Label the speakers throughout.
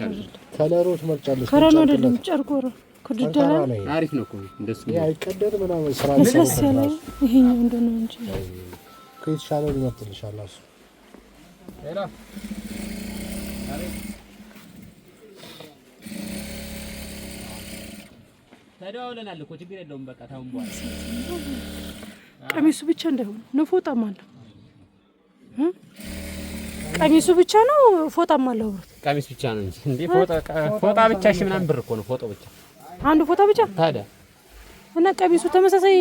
Speaker 1: እንጂ
Speaker 2: ከለሮች መርጫለሽ
Speaker 1: ከረን አይደለም ጨርቆ ከድዳላ
Speaker 3: አሪፍ ነው እኮ እንደሱ
Speaker 2: ያ ይቀደድ ምናምን ስራ
Speaker 1: ነው ይሄኛው እንደሆነ እንጂ
Speaker 2: ከይሻለው ሊመጥልሻል አሱ
Speaker 3: ሄሎ ተደዋውለናል እኮ ችግር የለውም በቃ ታውን በኋላ
Speaker 1: ቀሚሱ ብቻ እንዳይሆን ነው ፎጣም አለ ቀሚሱ ብቻ ነው ፎጣም አለው
Speaker 3: ቀሚስ ብቻ ነው እንጂ እንዴ ፎጣ ብቻ እሺ ምናምን ብር እኮ ነው ፎጣው ብቻ
Speaker 1: አንዱ ፎጣ ብቻ
Speaker 3: ታዲያ
Speaker 1: እና ቀሚሱ ተመሳሳይ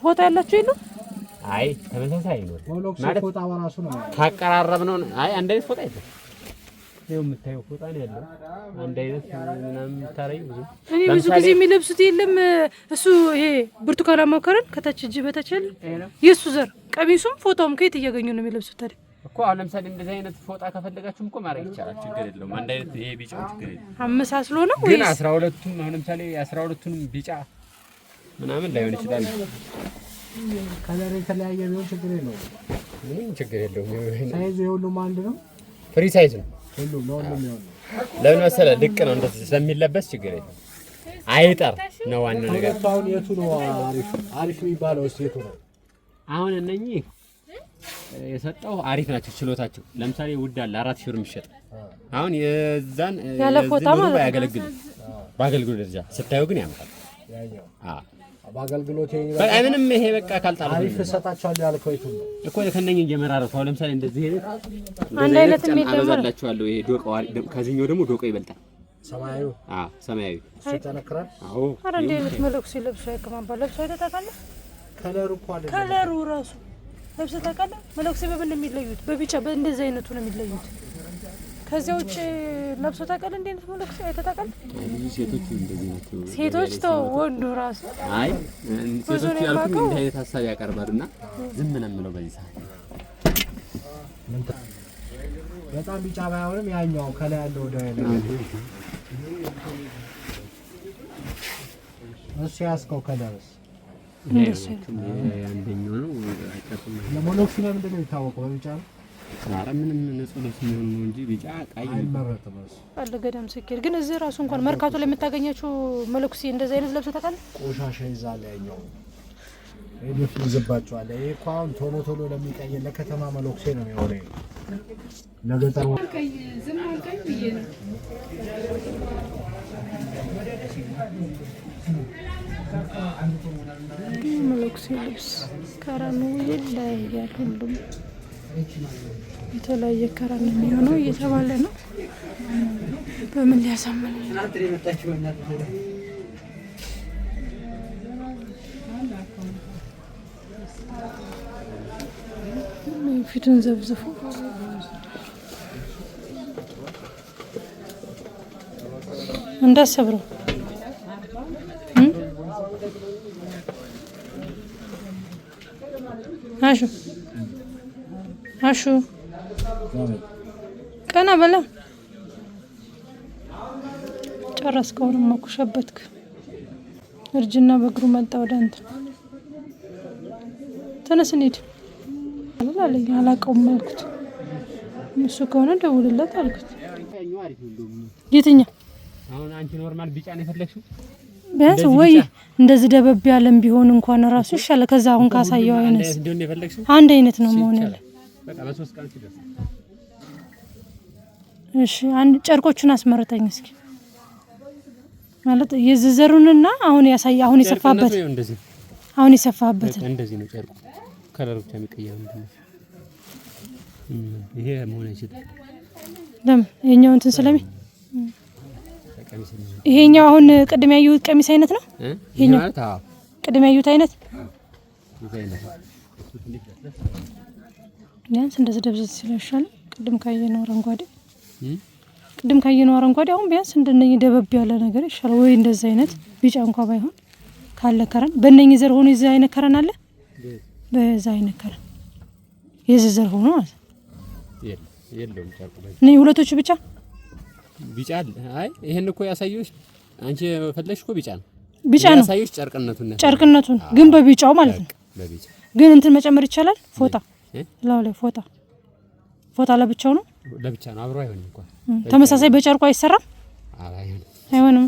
Speaker 1: ፎጣ ያላችሁ የለው
Speaker 3: አይ ተመሳሳይ ነው
Speaker 2: ማለት ፎጣ ወራሱ ነው
Speaker 3: ካቀራረብ ነው አይ አንድ አይነት ፎጣ አይደለም ይሄው የምታየው ፎጣ ነው ያለው አንድ አይነት ምናምን ታረይ ብዙ
Speaker 1: እኔ ብዙ ጊዜ የሚለብሱት የለም እሱ ይሄ ብርቱካናማ ከረን ከታች እጅ በታች የሱ ዘር ቀሚሱም ፎጣውም ከየት እያገኙ ነው የሚለብሱት ታዲያ
Speaker 3: እኮ አሁን ለምሳሌ እንደዚህ አይነት ፎጣ ከፈለጋችሁም እኮ ማድረግ ይቻላል ችግር የለውም አንድ አይነት ይሄ ቢጫው ችግር የለም
Speaker 1: አመሳስሎ ነው
Speaker 3: ግን 12ቱም አሁን ለምሳሌ 12ቱንም ቢጫ ምናምን ላይሆን ይችላል
Speaker 2: ከለር የተለያየ ቢሆን ችግር የለውም
Speaker 3: ምንም ችግር የለውም
Speaker 2: ሳይዝ ሁሉም አንድ ነው
Speaker 3: ፍሪ ሳይዝ ነው
Speaker 2: ሁሉም ነው
Speaker 3: ለምን መሰለህ ልቅ ነው እንደዚህ ስለሚለበስ ችግር የለም አይጠር ነው ዋናው ነገር
Speaker 2: አሁን የቱ ነው አሪፍ የሚባለው የቱ ነው
Speaker 3: አሁን እነኚህ የሰጠው አሪፍ ናቸው ችሎታቸው ለምሳሌ ውድ አለ 4 ሺህ ብር የሚሸጥ አሁን የዛን
Speaker 1: ያለ ፎጣ ማለት
Speaker 3: ያገለግል ባገልግሎት ደረጃ ስታዩ ግን ያምራል
Speaker 2: ያኛው ባገልግሎት
Speaker 3: በቃ ምንም ይሄ በቃ ካልጣሉ
Speaker 2: አሪፍ ሰጣቻለሁ ያልከው የቱ ነው
Speaker 3: እኮ ከነኝ እየመራረቱ አሁን ለምሳሌ እንደዚህ ይሄ
Speaker 1: አንድ አይነት
Speaker 3: አበዛላችኋለሁ ይሄ ዶቃው ከዚህኛው ደግሞ ዶቃው ይበልጣል
Speaker 2: ሰማያዊ
Speaker 3: ሰማያዊ
Speaker 2: ሲጠነክራል
Speaker 3: አዎ
Speaker 1: አረ እንዴ ለብስ ለብስ አይከማባ ለብስ አይተታካለ
Speaker 2: ከለሩ እኮ አይደለም
Speaker 1: ከለሩ ራሱ ለብስ ታካለ መለክሲ በምን የሚለዩት በቢጫ በእንደዚህ አይነቱ ነው የሚለዩት ከዚያ ውጭ ለብሶ ታውቃለህ እንዴ ነው ለክሲ አይተታውቃለህ
Speaker 3: ሴቶች እንደዚህ ናቸው
Speaker 1: ሴቶች ተው ወንዱ ራሱ
Speaker 3: አይ ሴቶች ያልኩኝ እንደ አይነት ሐሳብ ያቀርባሉና ዝም ነው የምለው በዚህ ሰዓት
Speaker 2: በጣም ቢጫ ባይሆንም ያኛው ከላይ ያለው ወደ እሱ ያስከው ከለርስ
Speaker 3: አንደኛው ነው አይቀርም
Speaker 2: ለሞሎክሲ ነው ምንድነው የታወቀው በቢጫ ነው
Speaker 3: አረ ምንም ንጹህ ልብስ የሚሆን ነው እንጂ ቢጫ ቀይ
Speaker 2: አይመረጥም እሱ
Speaker 1: አለገዳም ስኬድ ግን እዚህ ራሱ እንኳን መርካቶ ላይ የምታገኛቸው መለክሲ እንደዚህ አይነት ለብሰ ታውቃለህ
Speaker 2: ቆሻሻ ይዛል ያኛው እድፍ ይዘባቸዋል ይሄ እኮ አሁን ቶሎ ቶሎ ለሚቀየር ለከተማ መለክሲ ነው የሚሆነው ለገጠር
Speaker 4: ቀይ ዝም አልቀይ ብዬ ነው
Speaker 1: መለክሲ ልብስ ከረኑ ይለያያል ሁሉም የተለያየ ከረን የሚሆነው እየተባለ ነው በምን ሊያሳምን ፊቱን ዘብዝፉ እንዳሰብረው አሹ ቀና በላ ጨረስከው ነው ማኩሸበትክ እርጅና በእግሩ መጣ ወደ አንተ ተነስ እንሂድ አላለኝ አላውቀውም አልኩት እሱ ከሆነ ደውልለት አልኩት የትኛው
Speaker 3: አሁን አንቺ ኖርማል ቢጫ ነው የፈለግሽው
Speaker 1: ቢያንስ ወይ እንደዚህ ደበብ ያለም ቢሆን እንኳን ራሱ ይሻላል ከዛ አሁን ካሳየው አይነት
Speaker 3: እንደሆነ የፈለግሽው
Speaker 1: አንድ አይነት ነው መሆን ያለ
Speaker 3: በቃ በ3 ቀን ሲደርስ
Speaker 1: እሺ አንድ ጨርቆቹን አስመረጠኝ እስኪ ማለት የዘዘሩንና አሁን ያሳየ አሁን የሰፋበት አሁን የሰፋበት
Speaker 3: እንደዚህ ነው ጨርቁ ከለሩ ብቻ የሚቀየር ምንድነው ይሄ መሆን አይችልም
Speaker 1: ለምን የኛው እንትን ስለሚ ይሄኛው አሁን ቅድም ያዩት ቀሚስ አይነት ነው ይሄኛው ቅድም ያዩት አይነት ቢያንስ እንደዚህ ደብዘዝ ሲለሻል ቅድም ካየነው አረንጓዴ አሁን ቢያንስ እንደነኝ ደበብ ያለ ነገር ይሻላል ወይ እንደዚህ አይነት ቢጫ እንኳን ባይሆን ካለ ከረን በእነኝ ዘር ሆኖ እዚህ አይነት ከረን አለ በዛ አይነት ከረን የዚህ ዘር ሆኖ ማለት
Speaker 3: የለውም ጨርቁ
Speaker 1: ነኝ ሁለቶቹ ብቻ
Speaker 3: ቢጫ አይ ይሄን እኮ ያሳየውሽ አንቺ ፈለግሽ እኮ ቢጫ ነው ያሳየውሽ
Speaker 1: ጨርቅነቱን ግን በቢጫው ማለት ነው
Speaker 3: በቢጫ
Speaker 1: ግን እንትን መጨመር ይቻላል ፎጣ ላው ላይ ፎጣ ለብቻው ነው
Speaker 3: ለብቻ ነው አብሮ አይሆንም እንኳን
Speaker 1: ተመሳሳይ በጨርቁ አይሰራም። አይሆንም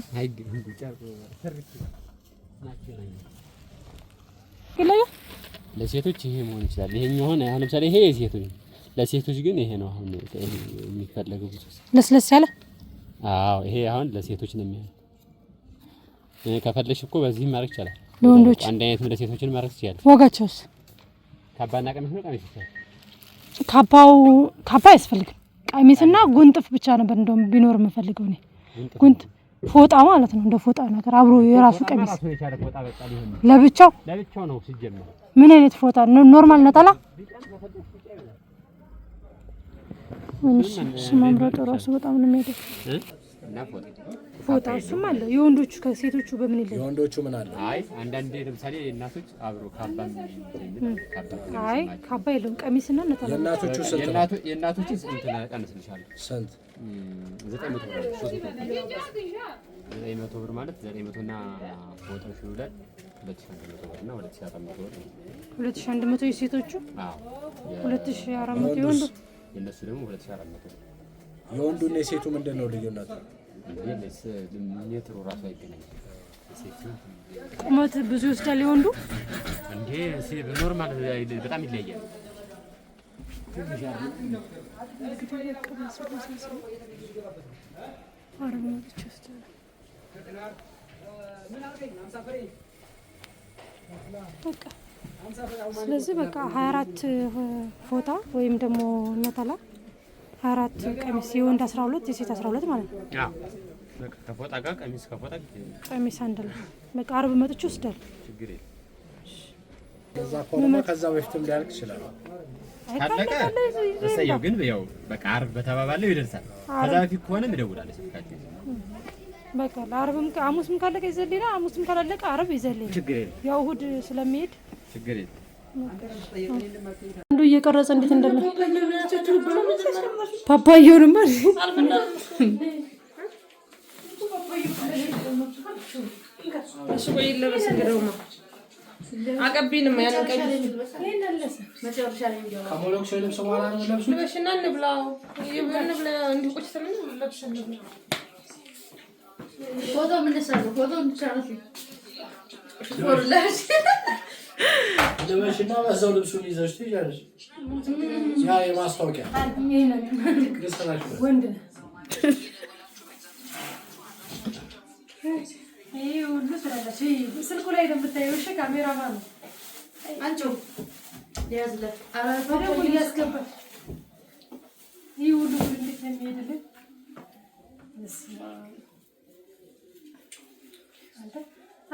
Speaker 3: ለሴቶች ይሄ መሆን ይችላል። ይሄኛው ሆነ አሁን ለምሳሌ ይሄ የሴቶች ለሴቶች ግን ይሄ ነው አሁን የሚፈለገው ብዙ
Speaker 1: ለስለስ ያለ።
Speaker 3: አዎ ይሄ አሁን ለሴቶች ነው የሚሆነው። ከፈለሽ እኮ በዚህ ማድረግ ይችላል።
Speaker 1: ለወንዶች
Speaker 3: አንድ አይነት ለሴቶችን ማድረግ ይችላል።
Speaker 1: ዋጋቸውስ?
Speaker 3: ካባና ቀሚስ ነው። ቀሚስ ይችላል።
Speaker 1: ካባ አያስፈልግም። ቀሚስና ጉንጥፍ ብቻ ነበር እንደውም ቢኖር የምፈልገው እኔ ጉንጥ ፎጣ ማለት ነው። እንደ ፎጣ ነገር አብሮ የራሱ ቀሚስ ለብቻው
Speaker 3: ነው ሲጀመር።
Speaker 1: ምን አይነት ፎጣ ነው? ኖርማል ነጠላ መምረጡ ራሱ በጣም ነው የሚያደርግ ፎጣ እሱም አለ። የወንዶቹ ከሴቶቹ በምን ይለያል?
Speaker 2: የወንዶቹ ምን አለ?
Speaker 3: አይ አንዳንዴ ለምሳሌ እናቶች አብሮ ካባም
Speaker 1: አይ ካባ የለውም ቀሚስና ነጠላ።
Speaker 2: የእናቶቹ ስንት ነው?
Speaker 3: የእናቶቹ ስንት ነው? ቀንስልሻለሁ።
Speaker 2: ስንት?
Speaker 3: 900 ብር ማለት 900 እና ፎጣው ሽሉ ላይ 2100 ብር እና 2400 ብር
Speaker 1: 2100 የሴቶቹ።
Speaker 3: አዎ
Speaker 1: 2400 የወንዱ።
Speaker 3: የነሱ ደግሞ 2400
Speaker 2: የወንዱና የሴቱ ምንድነው ልዩነቱ?
Speaker 3: ሜትሩ ራሱ አይገናኝም።
Speaker 1: ቁመት ብዙ ይወስዳል የወንዱ
Speaker 3: እንዴ በኖርማል በጣም ይለያያል።
Speaker 1: ስለዚህ በቃ 24 ፎጣ ወይም ደግሞ ነጠላ 24 ቀሚስ የወንድ 12 የሴት 12 ማለት ነው።
Speaker 3: አዎ በቃ ከፎጣ ጋር ቀሚስ ከፎጣ
Speaker 1: ቀሚስ አንድ ላይ በቃ አርብ መጥቼ ወስዳል።
Speaker 3: ችግር የለም።
Speaker 2: ከዛ በፊትም ሊያልቅ ይችላል።
Speaker 3: ካለቀ እሰየው። ግን ያው በቃ አርብ በተባባለው ይደርሳል። ከዛ በፊት ከሆነም እደውላለሁ።
Speaker 1: በቃ ለአርብም ሐሙስም ካለቀ ይዘልና ሐሙስም ካላለቀ አርብ ይዘልና
Speaker 3: ችግር የለም።
Speaker 1: ያው እሑድ ስለሚሄድ
Speaker 3: ችግር የለም።
Speaker 1: አንዱ እየቀረጸ እንዴት እንደለ ፓፓዬውንማ
Speaker 4: እሱ ቆይ ለበስ እንደውማ አቀቢንም ያንን ቀይ
Speaker 2: መጨረሻ ላይ ከሞሎክስ ልብስ በኋላ ነው ለብሱ
Speaker 4: ለበሽና እንብላው ይብንብላ እንዲሁ ቁጭ ተመን ለብሽና ፎቶ ምን ሰራው ፎቶ እንቻለሽ ወላሂ
Speaker 2: ለበሽና በዛው ልብሱን ይዘሽ ትይዣለሽ። ያ የማስታወቂያ
Speaker 1: ወንድ ነው። ይሄ ሁሉ ስለላሽ ስልኩ ላይ እንደምታየው እሺ ካሜራማን ነው አንቺ ያዝለት አራፋው ያስገባል። ይሄ ሁሉ እንዴት ነው የሚሄድልህ?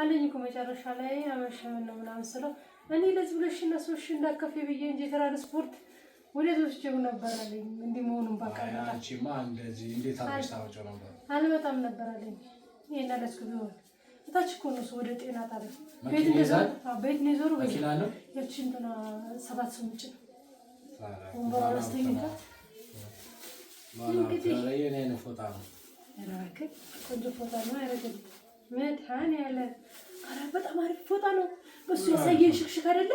Speaker 1: አለኝ እኮ መጨረሻ ላይ አመሸን ነው ምናምን ስለው እኔ ለዚህ ብለሽ እና ሶሽ እንዳከፈ ብዬ እንጂ ትራንስፖርት ወደ ሶስቼው ነበር አለኝ። እንዲህ መሆኑን ባቃ
Speaker 2: አንቺማ እንደዚህ እንዴት አድርገሽ ታወጪው ነበር?
Speaker 1: አልመጣም ነበር አለኝ። ይሄን አለስኩ ቢሆን እታች እኮ ነው ወደ ጤና ጣቢያ ቤት ነው ዞሩ
Speaker 2: መኪና ነው
Speaker 1: ያቺ እንትና 7 ሰው ምጭ ወንበራ አስተኝታት
Speaker 2: እንግዲህ የኔ ፎቶ ነው
Speaker 1: ያራከ ቆንጆ ፎቶ ነው ያረጋል መድሃን ያለ አረ በጣም አሪፍ ፎቶ ነው። እሱ ያሳየን ሽክሽክ አይደለ?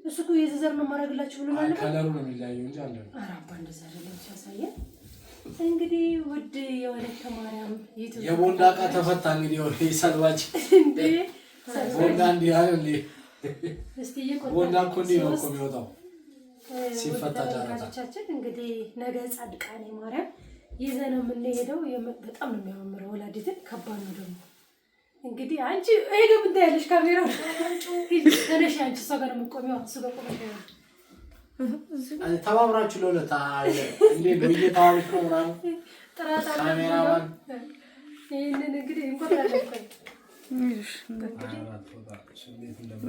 Speaker 1: እሱ እኮ የዘዘር ነው ማረግላችሁ ብሎ ማለት ነው።
Speaker 2: ከለሩ ነው የሚለያየው እንጂ አንድ ነው።
Speaker 1: አረ አባ እንደዛ አይደለም ያሳየን። እንግዲህ ውድ የወለተ ማርያም ይተው
Speaker 2: የቦንዳ ዕቃ ተፈታ። እንግዲህ ወደ ሰልባጭ እንዴ ቦንዳ እንዴ አይደል?
Speaker 1: እስቲ ይቆጣ
Speaker 2: ቦንዳ እኮ እንዴ ነው እኮ የሚወጣው ሲፈታ ጫራታችን።
Speaker 1: እንግዲህ ነገ ጻድቃኔ ማርያም ይዘነው የምንሄደው በጣም ነው የሚያምረው። ወላዲትን ከባድ ነው ደግሞ እንግዲህ አንቺ ሄዶ ምን ታያለሽ? ካሜራው ተነሽ አንቺ እሷ ጋር ነው የምትቆሚው። እሱ ጋር ቆመሽ
Speaker 2: ተባብራችሁ ለሁለት እንዴ በየታሪክ ነው ምናምን
Speaker 1: ጥራት
Speaker 2: ካሜራማን
Speaker 1: ይሄንን እንግዲህ እንቆጣለን።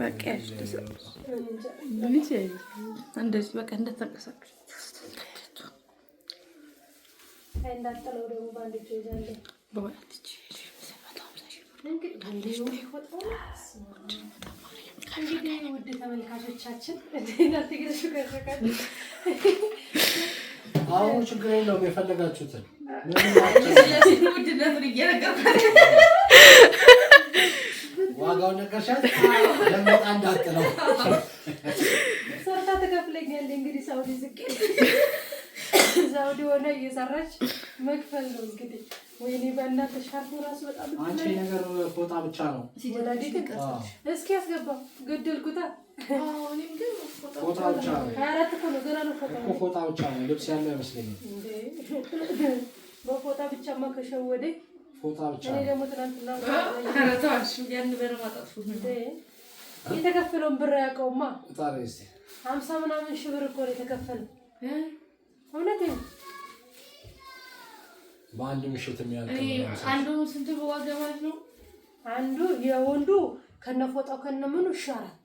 Speaker 4: በቃ እንደዚህ በቃ እንደተንቀሳቀሽ
Speaker 1: እንዳጠለው ደግሞ ባንድ ይዘለ
Speaker 4: በባንድ
Speaker 1: እንግዲህ ውድ ተመልካቾቻችን
Speaker 2: አሁን ችግር የለውም። የፈለጋችሁትን ዋጋውን ነገርሻት ለመጣ እንዳትለው
Speaker 1: ሰርታ ተከፍለኛለች። እንግዲህ ሰው ሊዝቅ ዛውዲ ሆነ እየሰራች መክፈል ነው እንግዲህ። ወይኔ በእናትሽ ሻርፕ ራሱ በጣም
Speaker 2: አንቺ ነገር ፎጣ ብቻ ነው
Speaker 1: ሲጀላዲ እስኪ ያስገባው ገደልኩታ።
Speaker 4: እኔም ግን
Speaker 2: ፎጣ ብቻ ነው
Speaker 1: 24 እኮ ነው ገና ነው
Speaker 2: ፎጣ ብቻ ነው ልብስ ያለው አይመስለኝም።
Speaker 1: በፎጣ ብቻማ ከሸወደ
Speaker 2: ፎጣ ብቻ
Speaker 1: እኔ
Speaker 2: ነው።
Speaker 1: ደግሞ ትናንትና
Speaker 4: አረታሽ ያን በረማጣፉ
Speaker 1: የተከፈለውን ብር ያውቀውማ።
Speaker 2: ጣሪ እስቲ
Speaker 1: 50 ምናምን ሺህ ብር እኮ ነው የተከፈለው። እውነቴን
Speaker 2: በአንድ ምሽት የሚያልቅ
Speaker 4: አንዱ ስንት ዋጋ ማለት ነው?
Speaker 1: አንዱ የወንዱ ከነፎጣው ከነምኑ 4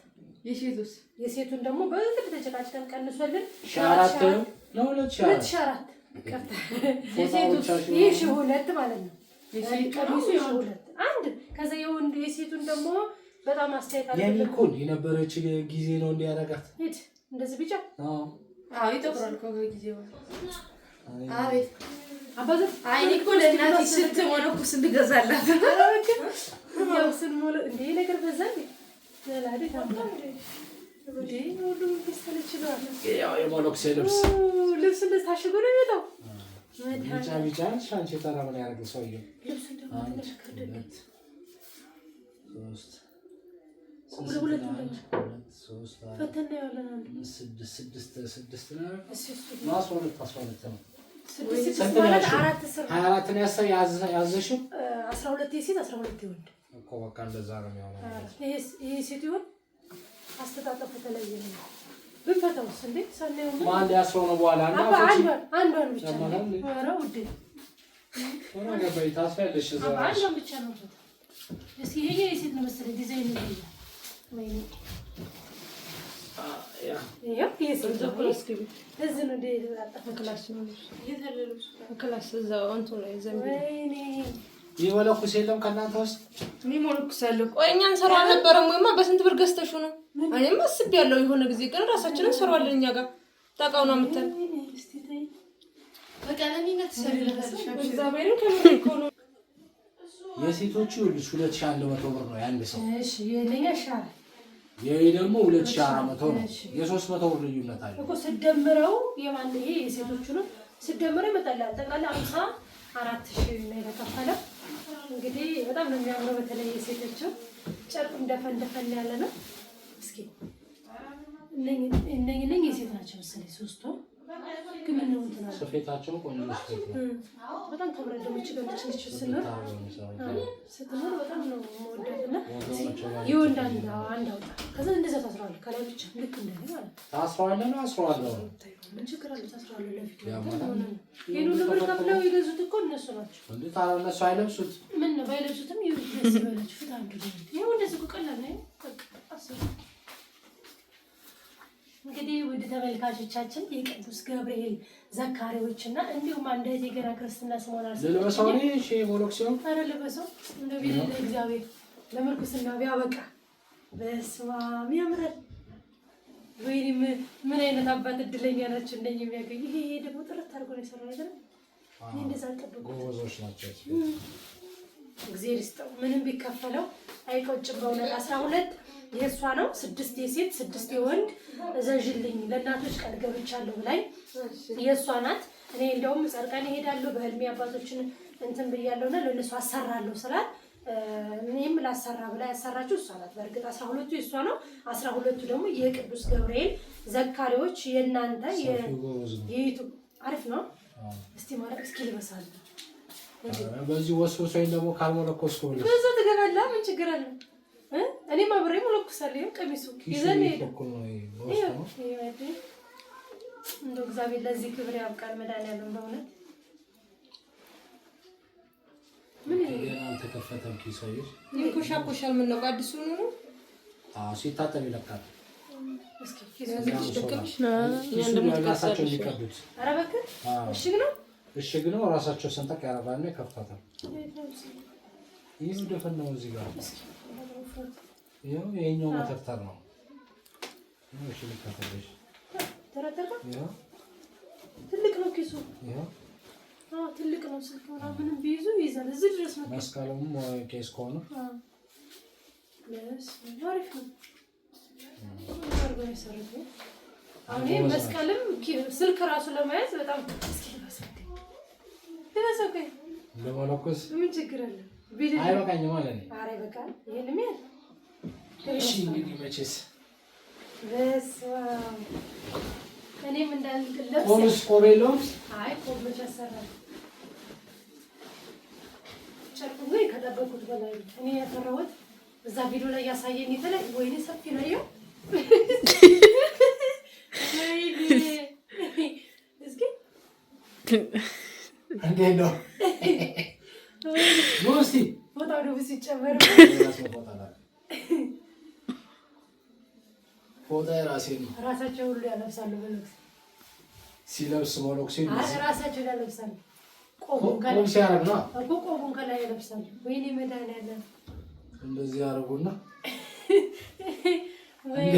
Speaker 4: የሴቱስ?
Speaker 1: የሴቱን ደግሞ በእንግዲህ ተጨቃጭቀን ቀንሶልን
Speaker 2: 4 ነው
Speaker 1: 2 ቀፍታ የሴቱስ ይህ 2 ማለት ነው። ቀሚሱ 2 አንድ ከዛ የወንዱ የሴቱን ደግሞ በጣም አስተያየት አለ።
Speaker 2: የኔ እኮ የነበረች ጊዜ ነው እንዲያረጋት
Speaker 1: ሂድ እንደዚህ ቢጫ
Speaker 4: አዎ ይጠቁራል እኮ ጊዜው። አቤት
Speaker 1: አባዘ
Speaker 4: አይኔ እኮ ለእናቴ ስትሞለኩስ እንድገዛላት
Speaker 1: ያው ስንሞለ እንዴ ነገር በዛ ለላዲ ታምጣ እንዴ ወዱ ከሰለች ነው
Speaker 2: ያው የሞሎክስ ልብስ
Speaker 1: ታሽጎ ነው የሚመጣው።
Speaker 2: ቢጫ ሻንቺ ተራ ምን ያደርግ ሰውዬው
Speaker 1: ልብሱ ደግሞ ተከደደ
Speaker 2: 3
Speaker 1: ሁለት ፈተና ያለና
Speaker 2: 6 ነው ነው
Speaker 1: 6 ማለት
Speaker 2: 24 ነው ያዘሽው
Speaker 1: 12 የሴት 12 የወንድ
Speaker 2: እኮ በቃ እንደዛ ነው የሚሆነው።
Speaker 1: ይሄ ሴት ይሁን አስተጣጣፉ ተለየ ነው ብፈታውስ እንዴ ሳኔው
Speaker 2: ማን ያስረው ነው በኋላ እና
Speaker 1: አንዷን ብቻ ነው ኧረ ውዴ
Speaker 2: ሆነ ገበይ ታስፈልሽ እዛ
Speaker 1: አንዷን ብቻ ነው እስኪ ይሄ የሴት ነው መሰለኝ ዲዛይን ነው ወይ ያ የሴት ነው እዚህ ነው እንደ አጣፈ ክላስ ነው የተለሉ ክላስ እዛው አንተ ነው ዘምቢ
Speaker 2: ይወለኩስ የለም ከእናንተ ውስጥ
Speaker 4: የሚሞልኩሳለሁ። ቆይ እኛ እንሰራው አልነበረም ወይማ በስንት ብር ገዝተሽው ነው? እኔም አስቤያለሁ የሆነ ጊዜ ግን ራሳችንን እንሰራዋለን እኛ ጋር ታውቃውና ምተን በቃ ለኔ ተሰሪለታለሽ እግዚአብሔርን ከመልኩ ነው።
Speaker 2: የሴቶቹ 2100 ብር ነው ያን ሰው።
Speaker 1: እሺ የለኛ ሻር
Speaker 2: ይሄ ደግሞ 2400 ነው። የ300 ብር ልዩነት አለ
Speaker 1: እኮ ስደምረው የማን ይሄ የሴቶቹ ነው ስደምረው ይመጣል ጠቅላላ 54000 ነው የተከፈለው። እንግዲህ በጣም ነው የሚያምረው። በተለይ የሴቶቹ ጨርቁ እንደፈን ያለ ነው። እስኪ እነኝ የሴት ናቸው መሰለኝ ሶስቱ ግን ነው እንትና
Speaker 2: ስፌታቸው ቆንጆ ስፌት ነው።
Speaker 1: በጣም ተብረደሞች ገመችልሽ ስንል ስትኖር በጣም ነው የምወዳትና የወንድ አንድ አውጣ ከዛ እንደዛ ታስራለህ ከላይ ብቻ ልክ እንደኔ ማለት
Speaker 2: ታስራለህ ነው አስራለሁ
Speaker 1: ምን ችግር አለ ታስራለህ ለፊቱ ይሄን ሁሉ ብር ከፍለው የገዙት እኮ እነሱ ናቸው
Speaker 2: እንዴ ታዲያ እነሱ አይለብሱት
Speaker 1: ምን ነው ባይለብሱትም ይሁን ባይለብሱት ፍታ አንዱ ይሄው እንደዚህ እኮ ቀላል ነው አስብ እንግዲህ ውድ ተመልካቾቻችን የቅዱስ ገብርኤል ዘካሪዎችና እንዲሁም አንድ እህቴ ገና ክርስትና ስሟን
Speaker 2: ለለበሰው ነው እሺ ሞሎክሲዮ
Speaker 1: አረ ለበሰው እንደ ቢል እግዚአብሔር ለምርኩስና ቢያበቃ በስማም ያምራል። ወይኔ ምን አይነት አባት እድለኛ ናቸው እንደኛ የሚያገኝ። ይሄ ደግሞ ጥርት አድርጎ ነው የሰራው አይደል? እኔ እንደዛ አልጠበቅኩም።
Speaker 2: ጎበዞች ናቸው።
Speaker 1: እግዚአብሔር ይስጠው። ምንም ቢከፈለው አይቆጭም። በእውነት 12 የእሷ ነው 6 የሴት 6 የወንድ እዘዥልኝ ለእናቶች ቃል ገብቻለሁ ብላኝ የእሷ ናት። እኔ እንደውም ጸርቀን እሄዳለሁ በህልሜ አባቶችን እንትን ብያለሁና ለእነሱ አሰራለሁ ስላት እኔም ላሰራ ብላ ያሰራችው እሷ ናት። በእርግጥ 12ቱ የእሷ ነው 12ቱ ደግሞ የቅዱስ ገብርኤል ዘካሪዎች የእናንተ የዩቱብ አሪፍ ነው። እስቲ ማለት እስኪ ልበሳል
Speaker 2: በዚህ ወስወሰኝ ደግሞ ካልሞለኮስኩ ብለሽ
Speaker 1: በዛ ትገባለህ። ምን ችግር አለ? እኔም አብሬ ሞለኩሳለሁ። ቀሚሱ ይዘን ሄደ እንደው እግዚአብሔር ለዚህ ክብር ያብቃል። መድኃኒዓለም በእውነት ምን
Speaker 2: ተከፈተም ኪሶይሽ
Speaker 4: ይኮሻኮሻል። ምን ነው አዲሱ ነው?
Speaker 2: ሲታጠብ ይለቃል።
Speaker 1: እስኪ
Speaker 2: ራሳቸው ሊቀዱት
Speaker 1: ኧረ እባክህ እሽግ ነው
Speaker 2: እሽግ ነው። ራሳቸው ሰንጠቅ ያደርጋሉ ይከፍታታል። ይህ ደፈን ነው እዚህ ጋር ይኸው የኛው መተርተር ነው። እሺ ልከተልሽ
Speaker 1: ተረተካ ትልቅ ነው ኪሱ ትልቅ ነው። ስልክ ምንም ቢይዙ ይይዛል። እዚህ ድረስ ነው
Speaker 2: መስቀሉም ኬስ ከሆነ
Speaker 1: አሪፍ ነው። አርጎ የሰሩት አሁን መስቀልም ስልክ ራሱ ለማየት በጣም እስኪ ልበሰው
Speaker 2: ለመለኮስ
Speaker 1: ምን ችግር አለ?
Speaker 2: አይበቃኝም ማለት ነው።
Speaker 1: ኧረ ይበቃል። ይሄንም ያህል
Speaker 2: እሺ እንግዲህ መቼስ
Speaker 1: በስመ አብ እኔም እንዳልለብስ
Speaker 2: ቆብስ ቆብ የለውም።
Speaker 1: አይ ቆብ መች ያሰራል? ጨርቁ ወይ ከጠበቁት በላይ እኔ ያፈራሁት እዛ ቪዲዮ ላይ ያሳየኝ የተለይ ወይኔ ሰፊ ነው ይኸው እስኪ
Speaker 2: እንዴት ነው ሙስቲ
Speaker 1: ቦታው ነው ሲጨመር
Speaker 2: ፎጣ ራሴ ነው
Speaker 1: ራሳቸው ሁሉ ያለብሳሉ በልብስ
Speaker 2: ሲለብስ ሞሎክሲ
Speaker 1: ራሳቸው ያለብሳሉ።
Speaker 2: ቆቡን ሲያረግ ነው
Speaker 1: እኮ ቆቡን ከላይ ያለብሳሉ። ወይኔ መድኃኒዓለም
Speaker 2: እንደዚህ ያደርጉና
Speaker 1: ወይ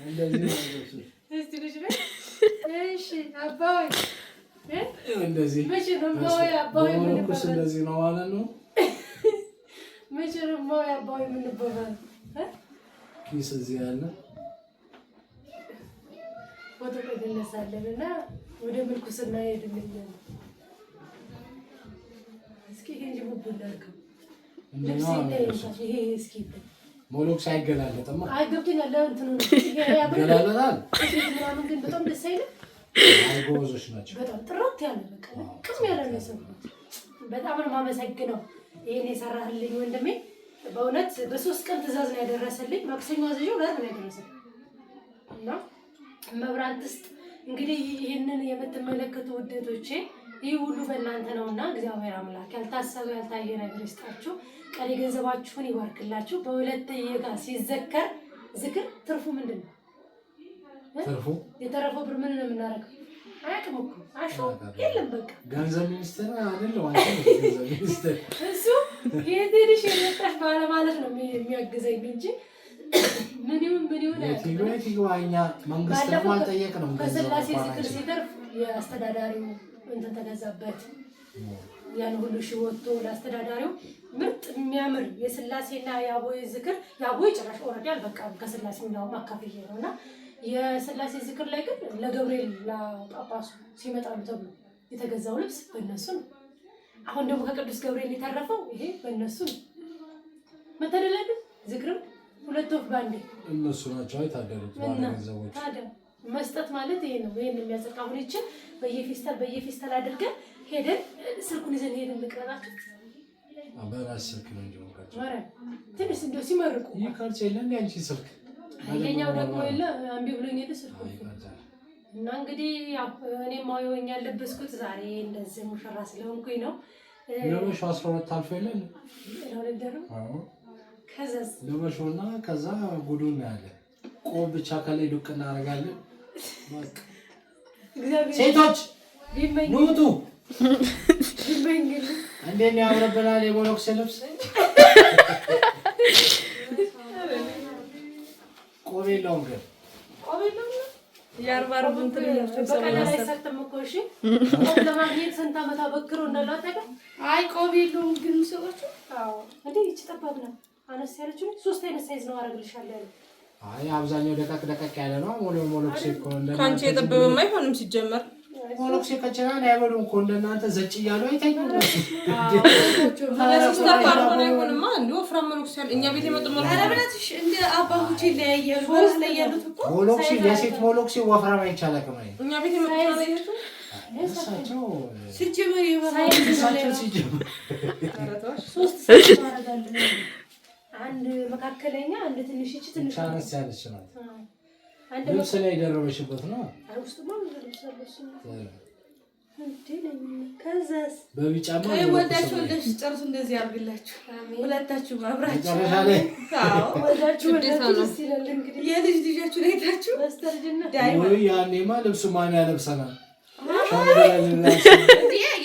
Speaker 2: እንደዚህ ያደርጉ።
Speaker 1: እስቲ ልጅ በይ እሺ አባይ
Speaker 2: እንደዚህ
Speaker 1: መቼ ነው ማያ አባይ ምን
Speaker 2: ሞሎክስ እንደዚህ ነው ማለት ነው።
Speaker 1: መቼ ነው ማያ አባይ ምን ይባላል?
Speaker 2: ኪስ እዚህ ያለ
Speaker 1: ፎቶ ከተነሳለንና ወደ ምልኩስና ሄድልኝ። እስኪ እንጂ ወብላልከው ይሄ እስኪ
Speaker 2: ሞሎክስ አይገላለጥም።
Speaker 1: አይገብተኛል እንትኑ
Speaker 2: ይገላለጣል።
Speaker 1: ምናምን ግን በጣም ደስ አይልም።
Speaker 2: አይጎዞች ናቸው።
Speaker 1: በጣም ጥራት ያለ በቃ ቅም ያለ ነው የሰሩት። በጣም ነው የማመሰግነው ይሄን የሰራህልኝ ወንድሜ። በእውነት በ3 ቀን ትእዛዝ ነው ያደረሰልኝ። ማክሰኞ አዘዤው ጋር ነው ያደረሰልኝ እና መብራት ውስጥ እንግዲህ ይሄንን የምትመለከቱ ውዴቶቼ ይህ ሁሉ በእናንተ ነውና እግዚአብሔር አምላክ ያልታሰበ ያልታየ ነገር ይስጣችሁ። ቀሪ ገንዘባችሁን ይባርክላችሁ። በሁለተኛ ጋር ሲዘከር ዝክር ትርፉ ምንድን ነው?
Speaker 2: ትርፉ
Speaker 1: የተረፈው ብር ምን ነው የምናደርገው? አያውቅም እኮ አሹ የለም በቃ
Speaker 2: ገንዘብ ሚኒስትር አይደለም ማለት ነው። ገንዘብ ሚኒስትር
Speaker 1: እሱ የትንሽ የመጣሽ ባለ ማለት ነው የሚያግዘኝ እንጂ ምን ይሁን
Speaker 2: የትግባኛ መንግስት ነው አልጠየቅንም።
Speaker 1: ከስላሴ ዝክር ሲተርፍ የአስተዳዳሪው እንትን ተገዛበት ያን ሁሉ ሺህ ወጥቶ ለአስተዳዳሪው ምርጥ የሚያምር የስላሴና የአቦይ ዝክር የአቦይ ጭራሽ ኦልሬዲ አልበቃም ከስላሴው ነው ማካፈል ነውና የስላሴ ዝክር ላይ ግን ለገብርኤል ለጳጳሱ ሲመጣሉ ተብሎ የተገዛው ልብስ በእነሱ ነው። አሁን ደግሞ ከቅዱስ ገብርኤል የተረፈው ይሄ በእነሱ ነው። መተደላል ዝክርም ሁለት ወፍ ባንዴ
Speaker 2: እነሱ ናቸው የታደሉት ባለገንዘቦች።
Speaker 1: ታዲያ መስጠት ማለት ይሄ ነው። ይሄን የሚያጸቃ አሁን ይችን በየፌስታል አድርገን ሄደን ስልኩን ይዘን ሄደን ልቅረጣችሁ
Speaker 2: በራስ ስልክ ነው እንጂ ወቃቸው
Speaker 1: ማረ ትንሽ እንደው ሲመርቁ
Speaker 2: ይካልጽ የለ እንዴ አንቺ ስልክ
Speaker 1: የኛው ደግሞ የለ አምቢ ብሎኝ ሄደ ስልኩ እና እንግዲህ ያው እኔም ማየውኝ ያለበስኩት ዛሬ እንደዚህ ሙሽራ ስለሆንኩኝ ነው።
Speaker 2: ለበሽ 12 አልፎ የለ ነው
Speaker 1: ለወደሩ ከዛስ
Speaker 2: ለበሽውና ከዛ ጉዱን ያለ ቆብ ብቻ ከላይ ዱቅ እናደርጋለን። በቃ
Speaker 1: እግዚአብሔር
Speaker 2: ሴቶች
Speaker 1: ቢመኝ
Speaker 2: ኑቱ
Speaker 1: ቢመኝ
Speaker 2: እንዴት ነው ያምርብናል የሞሎክስ ልብስ። ቆብ የለውም ግን
Speaker 1: ቆብ የለውም
Speaker 4: ያርባሩ እንትን
Speaker 1: በቀላል አይሰርተም እኮ እሺ። ቆብ ለማግኘት ስንት ዓመት አበክሮ እንዳላጠቀ
Speaker 4: አይ ቆብ የለውም ግን ሰዎች
Speaker 1: አዎ እንዴ ይቺ ጠባብ ነው አነስ ያለች 3 አይነት ሳይዝ ነው አረግልሻለሁ ያለው።
Speaker 2: አይ አብዛኛው ደቀቅ ያለ ነው። ሞሎክስ እኮ እንደናንተ
Speaker 4: ካንቺ የጠበበም አይሆንም ሲጀመር
Speaker 2: ሞሎክስ ከቻለ አይበሉም እኮ እንደናንተ ዘጭ እያሉ አይተኙም።
Speaker 4: ሲስተር ካልሆነ አይሆንማ። እንዴ ወፍራም ሞሎክስ ያለ እኛ ቤት የመጡ ሞሎክስ አረብላትሽ እንደ አባቶች ይለያያሉ። ወርስ ላይ ያሉት እኮ
Speaker 2: ሞሎክስ የሴት ሞሎክስ ወፍራም አይቻልም።
Speaker 4: እኛ ቤት የመጡ ነው
Speaker 2: እሳቸው
Speaker 4: ሲጀመር
Speaker 2: እሳቸው ሲጀመር
Speaker 1: 3 ሳይዝ አረጋለሁ። አንድ መካከለኛ አንድ ትንሽ እቺ ትንሽ
Speaker 2: ቻንስ ያለች ነው።
Speaker 1: አንድ
Speaker 2: ልብስ ላይ ደረበሽበት ነው።
Speaker 1: ውስጥማ ልብስ አለሽ እንዴ ነው። ከዛስ
Speaker 2: በቢጫማ
Speaker 4: ወልዳችሁ ጨርሱ። እንደዚህ ያርግላችሁ ሁለታችሁ አብራችሁ
Speaker 2: መጨረሻ ላይ
Speaker 1: ወልዳችሁ ደስ ይላል። እንግዲህ
Speaker 4: የልጅ ልጃችሁ ላይ ታችሁ
Speaker 1: በስተርጅና
Speaker 2: ወይ ያኔማ ልብሱ ማን ያለብሰናል?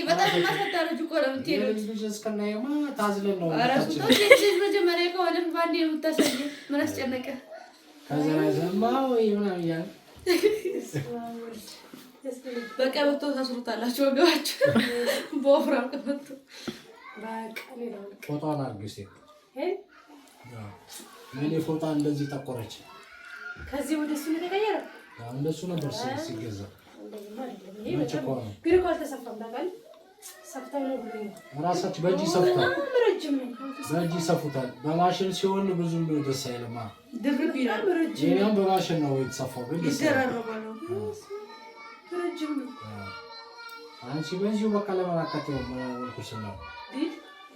Speaker 4: በጣም ማሰጣረጁ እኮ ነው የምትሄዱት።
Speaker 2: ልጅ እስከናየማ ታዝለን ነው።
Speaker 4: ኧረ መጀመሪያ ከሆነ ባንዴ የምታሳይ ምን አስጨነቀ?
Speaker 2: ከዛ ዘማ ወይ ምናምን እያለ
Speaker 4: በቀበቶ ታስሩታላችሁ ወገባችሁ በወፍራም ቀበቶ።
Speaker 2: ፎጣን አድርጊ እስኪ። ምን ፎጣ እንደዚህ ጠቆረች?
Speaker 1: ከዚህ ወደ እሱ ተቀየረ።
Speaker 2: እንደሱ ነበር ሲገዛ
Speaker 1: ግን እኮ አልተሰፋም። ታውቃለህ ሰፍተው ነው ብሎኝ
Speaker 2: ራሳቸው በእጅ ይሰፉታል።
Speaker 1: ረጅም ነው
Speaker 2: በእጅ ይሰፉታል። በማሽን ሲሆን ብዙም ደስ አይልም።
Speaker 4: ድርብ ይላል።
Speaker 2: ይሄኛው በማሽን ነው የተሰፋው ግን
Speaker 4: ይደራረባል።
Speaker 1: ረጅም ነው።
Speaker 2: አንቺ በዚሁ በቃ ለማካተው ወልኩስ ነው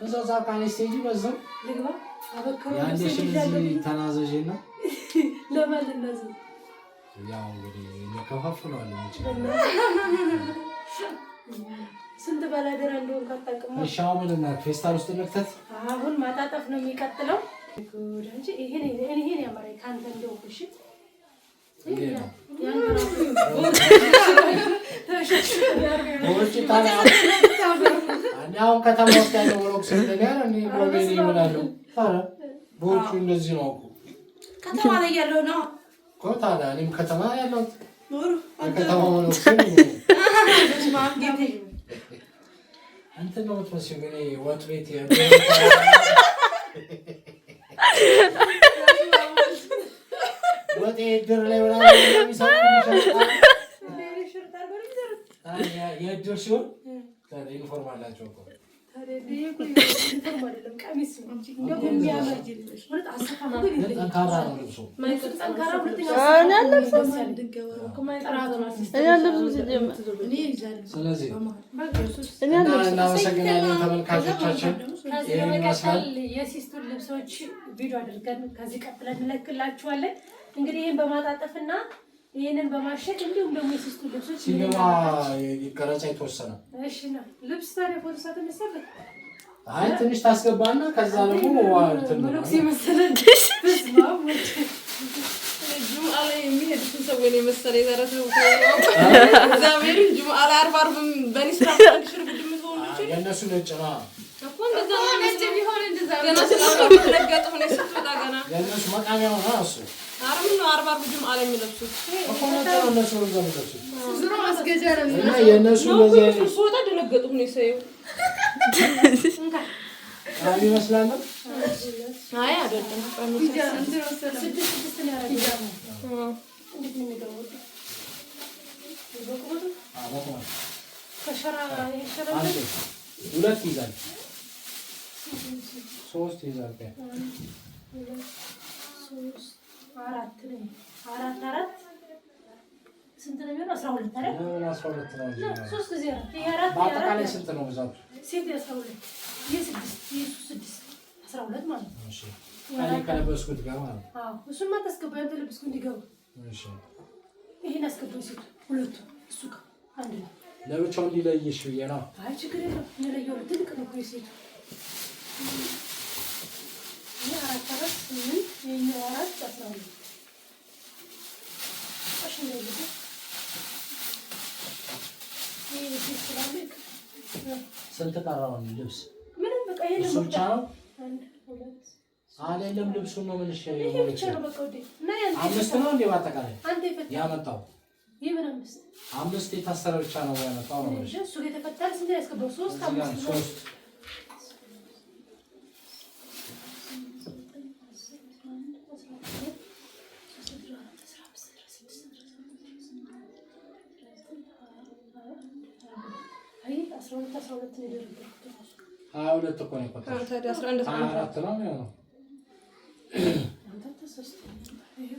Speaker 2: እዛዛ ካንስቴጂ በዛው
Speaker 1: ልግባ አበከሩ
Speaker 2: ያንደሽን እዚህ ተናዘዥና
Speaker 1: ለማለናዝ
Speaker 2: ያው እንግዲህ ለከፋፍሏል እንጂ
Speaker 1: ስንት ባላደራ እንደሆነ ካጣቀም
Speaker 2: እሻው ምንና ፌስታል ውስጥ ነክተት
Speaker 1: አሁን ማጣጣፍ ነው የሚቀጥለው። እንጂ ይሄን ያማራይ ካንተ እንደው እሺ
Speaker 2: አሁን ከተማ ውስጥ ያለው ወሎክስ እንደገና እኔ ጎበኔ ይሆናሉ። ቦቹ እንደዚህ ነው እኮ
Speaker 4: ከተማ ላይ ያለው ነው
Speaker 2: እኮ ታዲያ እኔም ከተማ ያለው
Speaker 4: ኖር
Speaker 2: ከተማ ወሎክስ እንትን ነው የምትመስለው ግን ወጥ ቤት ወጥ ድር ላይ ወራ የሚሰሩ የድር ሲሆን ዩኒፎርም አላቸው እኮ ጠንካራ ነው ልብሱ። ስለዚህ እናመሰግናለን ተመልካቾቻችን። ይህን ይመስላል
Speaker 1: የሲስቱን ልብሶች ቪዲዮ አድርገን ከዚህ ቀጥለን እንለቅላችኋለን። እንግዲህ ይህን በማጣጠፍና ይሄንን በማሸግ እንዲሁም ደግሞ የሲስቱ ልብሶች
Speaker 2: ሲገባ ቀረጻ የተወሰነ
Speaker 1: እሺ ነው። ልብስ ታዲያ ፎቶ ሳትነሳበት
Speaker 2: አይ ትንሽ ታስገባና ከዛ ደግሞ እንትን ነው
Speaker 1: ሲመሰለሽ በስማም
Speaker 4: ጁምአ ላይ የሚሄዱትን ሰዎች ነው መሰለኝ ዘረቱ እግዚአብሔር ጁምአ ላይ አርባር በኒስራ ሽር ጉድም ሆኖ ይችላል
Speaker 2: የነሱ ነጭ ነው
Speaker 4: እኮ እንደዛ ነው ነጭ ቢሆን እንደዛ ገና ስለተለገጠ ሆነ ስትወጣ ገና
Speaker 2: የነሱ መቃሚያ ነው እሱ
Speaker 4: አርም ነው አርባር ጁምአ ላይ የሚለብሱት
Speaker 2: እኮ ነው እነሱ ነው የሚለብሱት
Speaker 4: ዝሮ አስገጀረ
Speaker 2: እና የነሱ በዚህ አይነት
Speaker 4: ሱታ ደነገጡ ነው ይሰዩ
Speaker 2: አይ ይመስላል።
Speaker 4: አይ አይደለም
Speaker 1: ስድስት ነው ያደረገው እንዴት ነው የሚገባው? ከሸራ ይሸራ
Speaker 2: ሁለት ይዛል ሶስት ይዛል
Speaker 1: አራት ነው አራት ስንት ነው የሚሆነው? 12 አይደል?
Speaker 2: 12 ነው እንጂ
Speaker 1: ሶስት ጊዜ አራት ይሄ አራት
Speaker 2: በአጠቃላይ ስንት ነው ብዛቱ?
Speaker 1: ሴት 12 ይሄ 6 12 ማለት ነው።
Speaker 2: እሺ ካለ ከለበስኩት ጋር ማለት ነው።
Speaker 1: አዎ እሱማ ታስገባው አንተ ልብስኩ እንዲገባ።
Speaker 2: እሺ
Speaker 1: ይሄን አስገባው ሴት ሁለቱ እሱ ጋር አንድ ነው
Speaker 2: ለብቻው እንዲለይሽ ብዬ ነው።
Speaker 1: አይ ችግር የለውም እንለየው ትልቅ ነው እኮ ሴቱ ይሄ 4 8 ይሄኛው 4 12
Speaker 2: ስንት ቀረው ልብስ?
Speaker 1: ምንም በቃ ይሄን
Speaker 2: እሱ ብቻ ነው
Speaker 1: አይደለም
Speaker 2: ልብሱን ነው ምን ሸይ
Speaker 1: ይሄ ብቻ ነው በቃ ወዴ እና ያንተ
Speaker 2: አምስት ነው እንዴ? ባጠቃላይ
Speaker 1: አንተ ይፈታ
Speaker 2: ያመጣው
Speaker 1: ይሄን
Speaker 2: አምስት የታሰረ ብቻ ነው ያመጣው ነው እሺ።
Speaker 1: እሱ የተፈታል ስንት ያስገባው? 3 5 12 ነው የደረገው
Speaker 2: 22 እኮ ነው የቆጠረው።
Speaker 4: ታዲያ 11
Speaker 2: 14 ነው የሚሆነው።
Speaker 1: አንተ ተሰስተህ ይሄ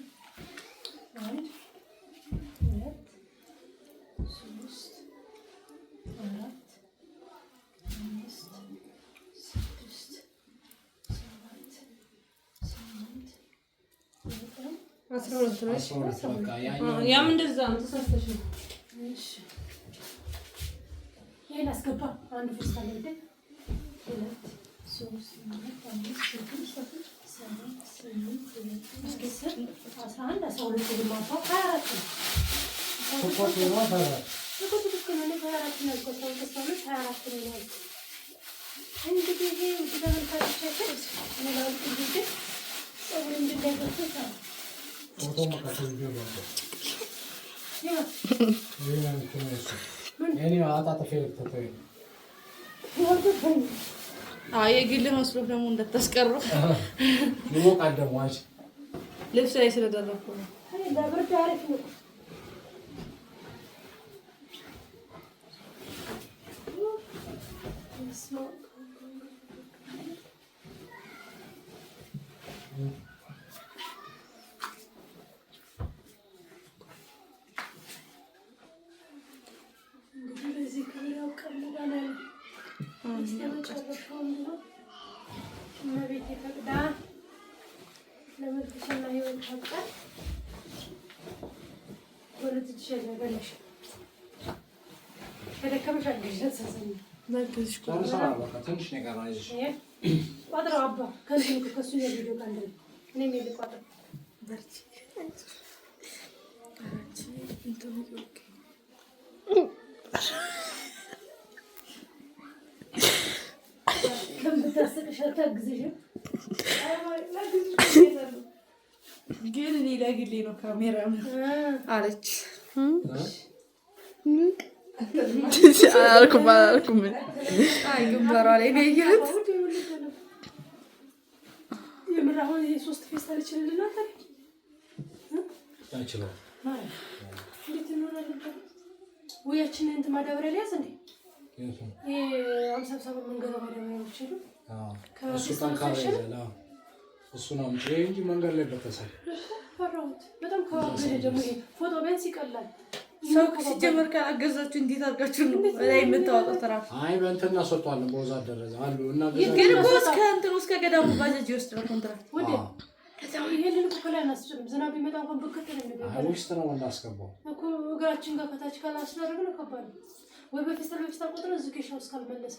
Speaker 1: 1 2 3 4 5 6 7
Speaker 4: 12
Speaker 2: በቃ
Speaker 4: ያም እንደዛ ነው ተሳስተሽ ነው።
Speaker 1: እሺ ይሄን አስገባ አንድ ፌስታል ላይ 2 3 4 5 6 7 8 9 11 12 ነው 24 ነው
Speaker 2: ሰፖርት ነው ታዲያ
Speaker 1: እንግዲህ ይሄ ውድ ተመልካቾቻችን ፀጉር እንድናይበት
Speaker 2: ፎቶ መካከል ይገባል። እኔ አጣጥፌ ልትተይ
Speaker 4: አይ የግል መስሎ ደግሞ እንዳታስቀሩ
Speaker 2: ይሞቃል ደግሞ አንቺ
Speaker 4: ልብስ ላይ ስለደረኩ ነው።
Speaker 1: ለብርድ አሪፍ ነው። በዚህ ክብር ያውቀልናል እስከመጨረሻው ነው እመቤቴ ፈቅዳ ለመልክሽና ህይወት ፈቅዳ ወለድ ትሸለበለሽ ከደከመሽ አግዥ ተሰሰኝ መልክሽ
Speaker 2: ትንሽ ነገር ነው ይዘሽ
Speaker 1: ቋጥረው አባ ከዚህ ከሱ የቪዲዮ ካንደ እኔ ምን ቋጥረው በርቺ አራቺ እንትን ይወቅ ከምታስቅሽ አታግዝሽም ግን እኔ ለግሌ ነው ካሜራ አለች አልኩም አይ ግንባሯ ላይ ነው ያያት የምር አሁን የሶስት ፌስታል ይችላልና
Speaker 2: አይችልም
Speaker 1: እንዴት እንሆናለን ወያችን እንት ማዳበሪያ ሊያዝ እንዴ አምሳብ መንገድ ማዳበሪያዎች ይሉ
Speaker 2: እሱ ጠንካራ ይዘላ እሱ ነው እንጂ መንገድ ላይ በተሰለ
Speaker 1: ፈራሁት በጣም ከወገደ ደግሞ ፎቶ ቢያንስ ይቀላል
Speaker 5: ሰው ሲጀመር ካገዛችሁ እንዴት አድርጋችሁ ነው ላይ የምታወጣው ተራ
Speaker 2: አይ በእንትና ሰጥቷለን በወዛት ደረጃ አሉ እና
Speaker 5: ግን እኮ እስከ ገዳሙ ባጃጅ ይወስዳል ኮንትራት
Speaker 1: ወደ ከዛው ይሄንን እኮ ከላይ አናስጭንም ዝናብ ቢመጣ እንኳን በከተለ ነው
Speaker 2: አይ ውስጥ ነው እናስገባው
Speaker 1: እኮ እግራችን ጋር ከታች ካላስደረግን ከባድ ነው ወይ በፌስታል ቁጥር ዝኬሻው እስካልመለሰ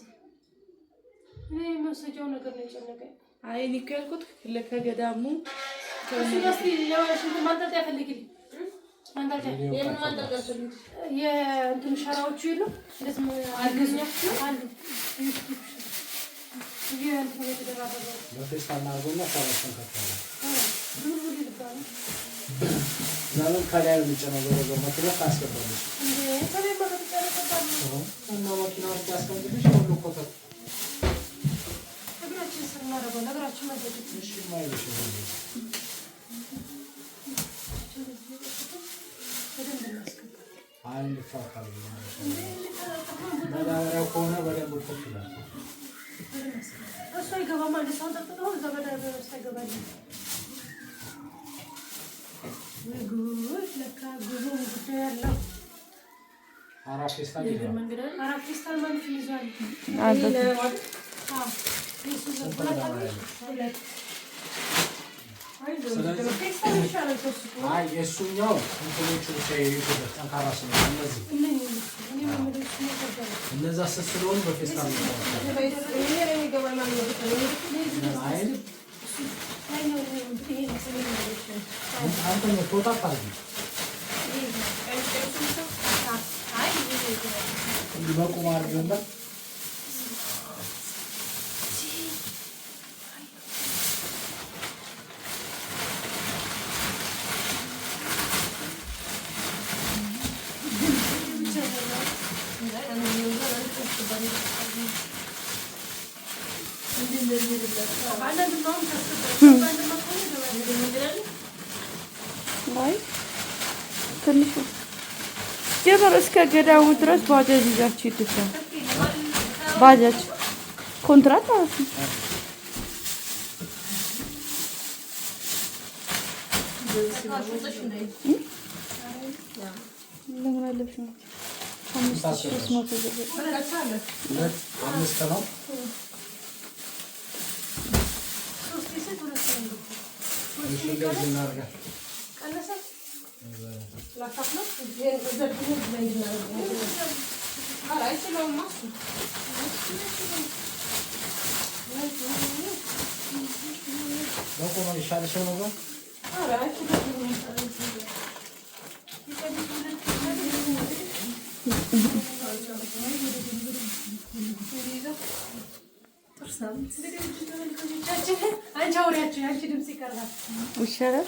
Speaker 1: እኔ መሰጃው ነገር ነው የጨነቀኝ
Speaker 5: አይ እኔ እኮ ያልኩት ከገዳሙ
Speaker 1: ከሱላስቲ ለዋሽ ማንጣጣ ያፈልግልኝ ማንጣጣ
Speaker 4: የምን ማንጣጣ
Speaker 1: የእንትን ሸራዎቹ ይሉ እንደዚህ አገኛችሁ አሉ የእንትን የተደራረበው
Speaker 2: በፌስታል አድርጎና ሸራዎችን ከተለ
Speaker 1: ብዙ ይልባል
Speaker 2: ለምን ከላይ የሚጨነው ዘሮ መኪና ታስገባለች
Speaker 1: እንዴ ከላይ ማለት ተጨረሰባል
Speaker 2: እና መኪናው ታስቀምጥልሽ ሁሉ ኮተት
Speaker 1: እግራችን ስር እናደርገው ነገራችን ማለት
Speaker 2: እሺ ማይልሽ ነው አንድ ፋካል ማዳበሪያው ከሆነ በደንብ ተፈትሏል
Speaker 1: እሱ አይገባም አንድ ሰው ተጥቶ ዘበዳበ ውስጥ አይገባል ጉድ ለካ ጉዞ ጉዳይ ያለው
Speaker 2: አራት ፌስታል ይዟል
Speaker 1: አራት ፌስታል ማለት ይዟል
Speaker 2: አይ የእሱኛው እንትኖቹ ብቻ የዩቱብ ጠንካራ ስለሆነ እነዛ ስስ ስለሆኑ በፌስታል አንተ ፎታ ታርጊ እንዲህ በቁም አድርገውና
Speaker 5: ትንሽ ጀመር እስከ ገዳሙ ድረስ ባጃጅ ይዛችሁ ይተሳል ባጃጅ ኮንትራት ማለት ነው ለምን አለሽ ነው 5300
Speaker 2: አምስት ነው እሺ እንደዚህ እናድርጋለን በቁም ይሻልሽ ነው ነው
Speaker 1: አንቺ አውሪያችሁ አንቺ ድምጽ ይቀርባል
Speaker 5: ይሻላል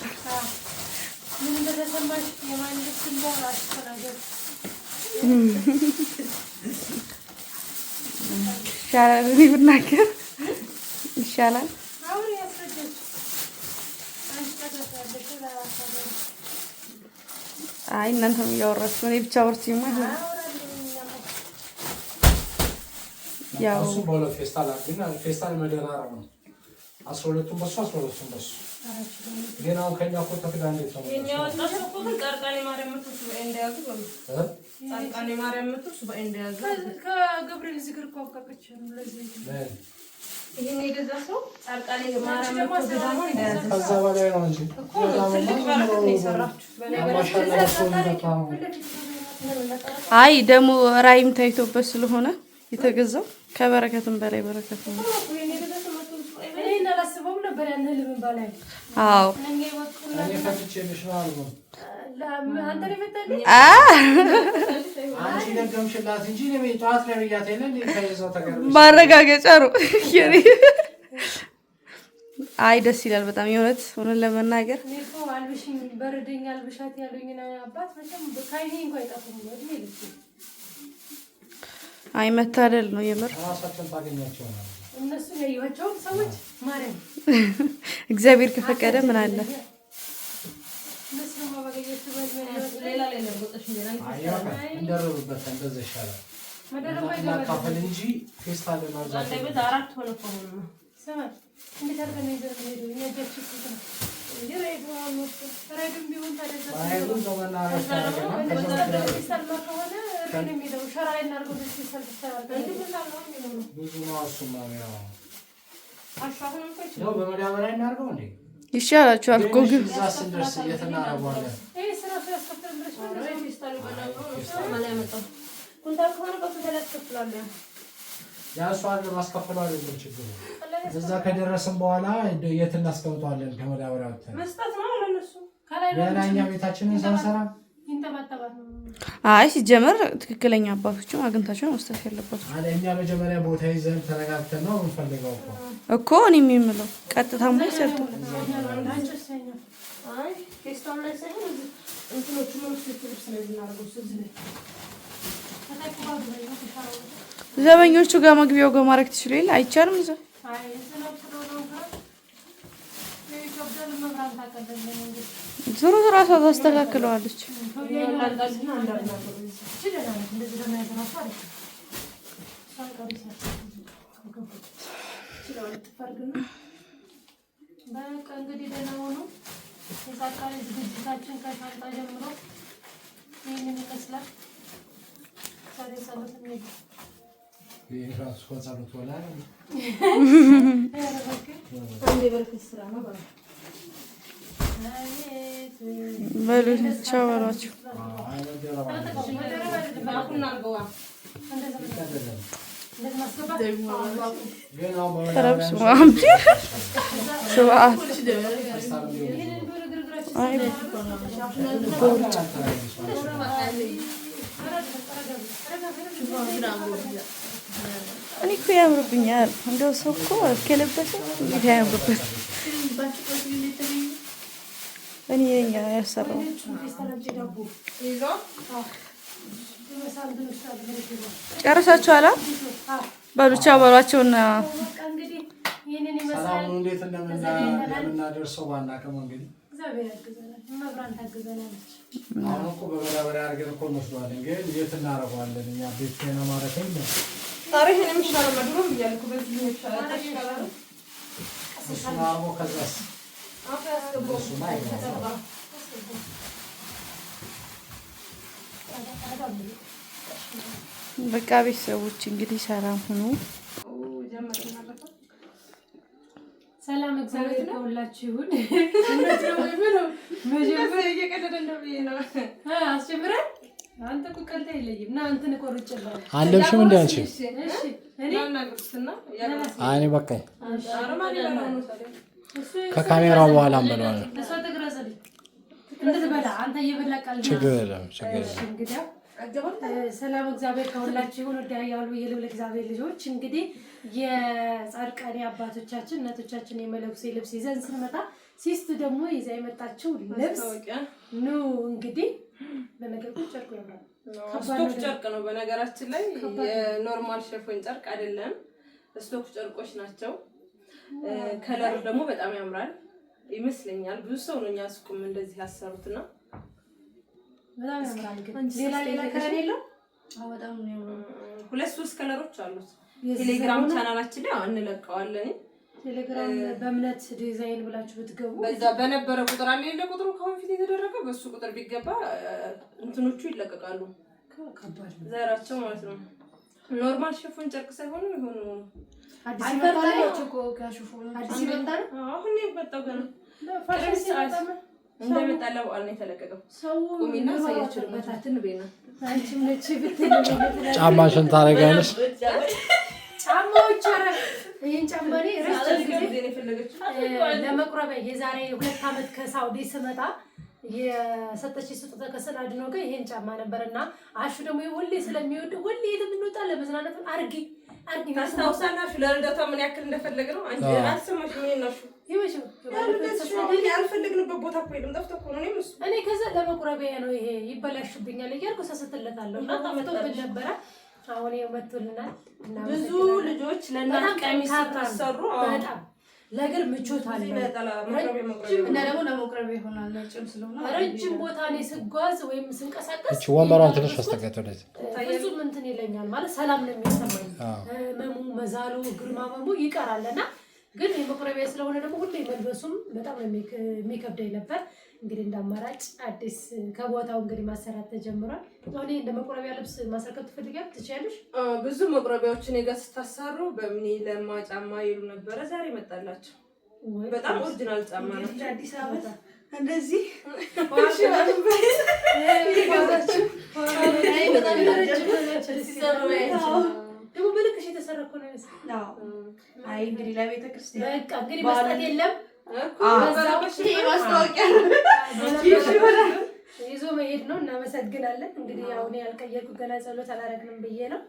Speaker 1: ምን እንደተሰማሽ የማን ልብስ እንደራሽ ተናገር
Speaker 5: ይሻላል ብናገር ይሻላል
Speaker 1: አውሪ ያስረዳች አንቺ ተደረሰ ለራሳችሁ
Speaker 5: አይ እናንተም እያወራችሁ እኔ ብቻ ወርቼማ ይሆን ያው
Speaker 2: እሱ በሁለት ፌስታል አድርግና ፌስታል መደራረብ ነው። 12ቱም በሱ 12ቱም በሱ ግን አሁን ከኛ እኮ ተክዳ እንዴት ነው
Speaker 4: የሚያወጣው እኮ ግን ጻድቃኔ ማርያም ምትሱ በእንደያዙ ጻድቃኔ ማርያም ምትሱ በእንደያዙ
Speaker 1: ከገብርኤል ዝግር እኮ አውቃቀች ነው ለዚህ
Speaker 4: ይሄን የገዛ ሰው ጻድቃኔ ማርያም ምትሱ ደግሞ እንደያዙ
Speaker 2: ከዛ በላይ ነው እንጂ
Speaker 4: እኮ ትልቅ በረከት ነው የሰራችሁ
Speaker 5: አይ ደግሞ ራይም ታይቶበት ስለሆነ የተገዛው ከበረከትም በላይ በረከት ነው። አዎ ማረጋገጫ ነው። አይ ደስ ይላል በጣም የእውነት ሆነን ለመናገር አይ መታደል ነው የምር
Speaker 1: እነሱ ያዩዋቸው ሰዎች ማርያም
Speaker 5: እግዚአብሔር ከፈቀደ ምን አለ
Speaker 1: እነሱ ማባገየት
Speaker 4: ሌላ ሌላ ቦታሽ እንደና
Speaker 2: እንደረሩበት እንደዛ ይሻላል ማካፈል እንጂ ፌስታል ለማዛት
Speaker 4: ለቤት አራት ሆነ ቆሞ
Speaker 1: ሰማ እንዴት አድርገን ይዘን ሄዶ ያጃችሁ ሲስተም ይሬዱ ራይዱም ቢሆን ታደርጋ
Speaker 2: አይሁን ዘመና አረጋግና
Speaker 1: ፌስታል ማከሆነ እርግጥ የሚለው ሸራይ እናርገው ፌስታል ተሰራል ብዙ
Speaker 2: ነው እሱማ ያው
Speaker 4: አሻሁን እንኳን
Speaker 2: ነው በመዳበሪያ እናርገው እንዴ
Speaker 5: ይሻላችኋል እኮ ግን
Speaker 2: እዛስ እንደርስ እየተናረባለን
Speaker 1: ይሄ ስራ ያስከፍል ብለሽ
Speaker 4: ነው ፌስታል ባላው ማለ ያመጣው ኩንታል ከሆነ በኩንታል ያስከፍላል
Speaker 2: ያሷን ለማስከፈል አይደለም ችግሩ እዛ ከደረስን በኋላ የት እናስቀምጣለን ከመዳበሪያ ወጥተን
Speaker 4: መስጠት ነው ለነሱ
Speaker 2: ያላኛ ቤታችንን ሰንሰራ
Speaker 1: ይንተባተባል
Speaker 5: አይ ሲጀመር ትክክለኛ አባቶችም አግንታቸው መስጠት ያለባቸው
Speaker 2: እኛ መጀመሪያ ቦታ ይዘን ተረጋግተን ነው እንፈልገው
Speaker 5: እኮ እኔ የሚምለው ቀጥታም ላይ ሰርቶ
Speaker 4: አይ ፌስታል ላይ ሳይሆን እንትኖቹ ምን ፍልፍል ስለምናደርገው ስለዚህ
Speaker 5: ዘበኞቹ ጋር መግቢያው ጋር ማድረግ ትችሉ ይል አይቻልም እዛ ዞሮ ራሷ ታስተካክለዋለች
Speaker 1: በቃ እንግዲህ ደህና ሆኖ የሳካሪ ዝግጅታችን ከሻንጣ ጀምሮ ይህንን ይመስላል። ዛሬ ጸሎት ነው
Speaker 2: የራሱ ጸሎት ወላ
Speaker 4: አንዴ በርከት ስራ ነው ባለ
Speaker 5: በሉ ቻው በሏቸው
Speaker 4: ባኩና አርገዋ
Speaker 5: ተረብስ ማምጪ ስብዓት አይ ቦርጭ እኔ እኮ ያምርብኛል እንደው ሰው እኮ ከለበሰ እንዴት ያምርበት እኔ ነኝ ያሰራው ጨርሳችኋል በሉ ቻው በሏቸውና
Speaker 2: ሰላም እንዴት እንደምናደርሰው ባናውቅም እንግዲህ
Speaker 1: እግዚአብሔር ያግዘናል መብራን ታግዘናለች
Speaker 2: አሁን እኮ በመዳበሪያ አድርገን እኮ እንወስደዋለን ግን የት እናደርገዋለን እኛ ቤት ጤና ማለት ነው
Speaker 4: ታሪክን የሚሻለው መድሮም እያልኩ በዚህ ይሻላል ተሽከራሩ
Speaker 2: እሱን አርጎ ከዛስ እሱን አይገባም
Speaker 5: በቃ ቤተሰቦች እንግዲህ ሰላም ሁኑ
Speaker 1: ሰላም እግዚአብሔር ይሁንላችሁ ይሁን
Speaker 4: መጀመሪያ እየቀደደ ነው ብዬ ነው
Speaker 1: አስጀምረን አንተ እኮ ቀልድ አይለይም እና አንተን ቆርጬልሃለሁ
Speaker 2: አለብሽም እንዴ አንቺ
Speaker 1: እሺ እኔ
Speaker 4: እናናግርስና
Speaker 2: አይኔ በቃ
Speaker 4: አረማን ይላል
Speaker 2: ከካሜራው በኋላ እንበለዋለን
Speaker 1: እሷ ተግራዘልኝ እንድትበላ አንተ እየበላ ቀልድ
Speaker 2: ችግር የለም ችግር የለም
Speaker 1: እንግዲህ ሰላም እግዚአብሔር ከሁላችሁ ይሁን ወዲያያሉ የልብል እግዚአብሔር ልጆች እንግዲህ የጻድቃኔ አባቶቻችን እናቶቻችን የመለኩሴ ልብስ ይዘን ስንመጣ ሲስት ደግሞ ይዛ የመጣችው ልብስ ኑ እንግዲህ በነገሩ ጨርቁ ያምራል
Speaker 4: ስቶክ ጨርቅ ነው በነገራችን ላይ የኖርማል ሸፎን ጨርቅ አይደለም ስቶክ ጨርቆች ናቸው ከለሩ ደግሞ በጣም ያምራል ይመስለኛል ብዙ ሰው ነው ኛስቁም እንደዚህ ያሰሩትና
Speaker 1: በጣም ያምራል። ግን ሌላ ከለር የለው?
Speaker 5: አዎ በጣም ነው።
Speaker 4: 2-3 ከለሮች አሉት። ቴሌግራም ቻናላችን ላይ እንለቀዋለን።
Speaker 1: ቴሌግራም በእምነት ዲዛይን ብላችሁ ብትገቡ
Speaker 4: በዛ በነበረ ቁጥር አለ የለ ቁጥሩ ከአሁን ፊት የተደረገ በሱ ቁጥር ቢገባ እንትኖቹ ይለቀቃሉ።
Speaker 1: ከባድ ነው
Speaker 4: ዘራቸው ማለት ነው። ኖርማል ሽፎን ጨርቅ ሳይሆን ይሁን
Speaker 1: አዲስ ይመጣላችሁ እኮ ከሽፎን አዲስ ይመጣል።
Speaker 4: አሁን የመጣው ገና ፋሽን ሰዓት እንደመጣለ በኋላ ነው የተለቀቀው።
Speaker 1: ሰው
Speaker 4: ቁሚና ሳያችሁ በታትን ቤና
Speaker 1: አንቺም ነች ብትል
Speaker 2: ጫማሽን ታረጋለሽ።
Speaker 1: ጫማዎች አረ ይሄን ጫማ ላይ ረጅም ጊዜ ለመቁረቢያ የዛሬ 2 አመት ከሳውዲ ስመጣ የሰጠች ስጦታ ከሰላድ ነው ጋር ይሄን ጫማ ነበርና አሹ ደግሞ ሁሌ ስለሚወድ ሁሌ የምንወጣ ለመዝናናት አርጊ
Speaker 4: ታስታውሳላችሁ? ለልደቷ ምን ያክል እንደፈለግ ነው አንቺ አልሰማሽ ምን ነው
Speaker 1: ይመሽው
Speaker 4: ያልፈለግንበት ቦታ እኮ የለም ጠፍቶ እኮ ነው እሱ
Speaker 1: እኔ ከዛ ለመቁረቢያ ነው ይሄ ይበላሽብኛል እያልኩ ሰሰተለታለሁ እና ጠፍቶብኝ ነበረ። አሁን መጥቶልናል እና
Speaker 4: ብዙ ልጆች ለእናት ቀሚስ ተሰሩ
Speaker 1: በጣም ለእግር ምቾት አለ
Speaker 5: እና ደግሞ ለመቁረቢያ ይሆናል። ነጭም ስለሆነ
Speaker 1: ረጅም ቦታ ላይ ስጓዝ ወይም ስንቀሳቀስ
Speaker 2: እቺ ወንበሯን ትንሽ አስተካክል ወደዚህ
Speaker 1: ብዙም እንትን ይለኛል ማለት ሰላም ነው የሚሰማኝ። መሙ መዛሉ ግርማ መሙ ይቀራልና ግን የመቁረቢያ ስለሆነ ደግሞ ሁሌ መልበሱም በጣም የሚከብደኝ ነበር። እንግዲህ እንዳማራጭ አዲስ ከቦታው እንግዲህ ማሰራት ተጀምሯል። አሁን እንደ መቁረቢያ ልብስ ማሰራት ትችያለሽ?
Speaker 4: ብዙ መቁረቢያዎችን የጋ ስታሰሩ በምን ለማ ጫማ ይሉ ነበር። ዛሬ መጣላችሁ። በጣም ኦሪጂናል ጫማ ነው።
Speaker 5: አዲስ አበባ እንደዚህ
Speaker 1: ደግሞ በልክሽ የተሰረኩ ነው
Speaker 5: ነው። አይ እንግዲህ ለቤተ ክርስቲያን
Speaker 1: በቃ እንግዲህ መስጠት የለም
Speaker 5: ማስታወቂያ
Speaker 1: ይዞ መሄድ ነው። እናመሰግናለን። እንግዲህ አሁን ያልቀየርኩ ገና ጸሎት አላረግንም ብዬ ነው።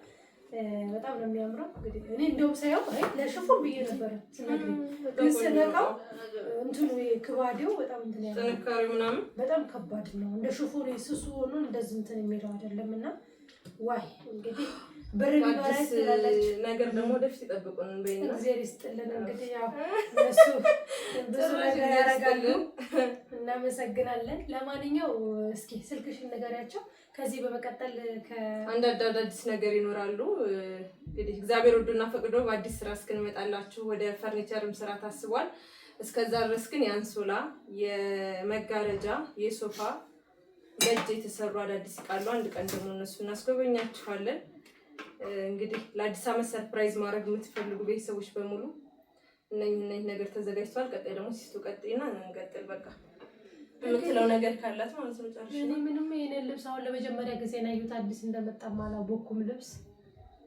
Speaker 1: በጣም ነው የሚያምረው። እንግዲህ እኔ እንደውም ሳይሆን አይ ለሽፎን ብዬ ነበር ስለዚህ ግን ስለቃው እንትኑ ክባዴው በጣም እንትን ያለው
Speaker 4: ጥንካሬው ምናምን
Speaker 1: በጣም ከባድ ነው። እንደ ሽፎን ስሱ ሆኖ እንደዚህ እንትን የሚለው አይደለምና ዋይ እንግዲህ ብር ቢባላስ
Speaker 4: ነገር ደግሞ ወደፊት ይጠብቁን በእና
Speaker 1: እግዚአብሔር ይስጥልን። እንግዲህ ያው እነሱ ብዙ ነገር ያደርጋሉ። እናመሰግናለን። ለማንኛው እስኪ ስልክሽን ንገሪያቸው። ከዚህ በመቀጠል
Speaker 4: አንዳንድ አዳዲስ ነገር ይኖራሉ። እንግዲህ እግዚአብሔር ወዶና ፈቅዶ በአዲስ ስራ እስክንመጣላችሁ ወደ ፈርኒቸርም ስራ ታስቧል። እስከዛ ድረስ ግን የአንሶላ የመጋረጃ የሶፋ በእጅ የተሰሩ አዳዲስ ቃሉ አንድ ቀን ደግሞ እነሱ እናስጎበኛችኋለን። እንግዲህ ለአዲስ አመት ሰርፕራይዝ ማድረግ የምትፈልጉ ቤተሰቦች በሙሉ እነኚህ ነገር ተዘጋጅቷል። ቀጣይ ደግሞ ሲስቱ ቀጥይና እንቀጥል። በቃ የምትለው ነገር ካላት ማለት ነው። ጨርሽ
Speaker 1: እኔ ምንም ይሄን ልብስ አሁን ለመጀመሪያ ጊዜ ነው ያዩት። አዲስ እንደመጣማ አላወኩም። ልብስ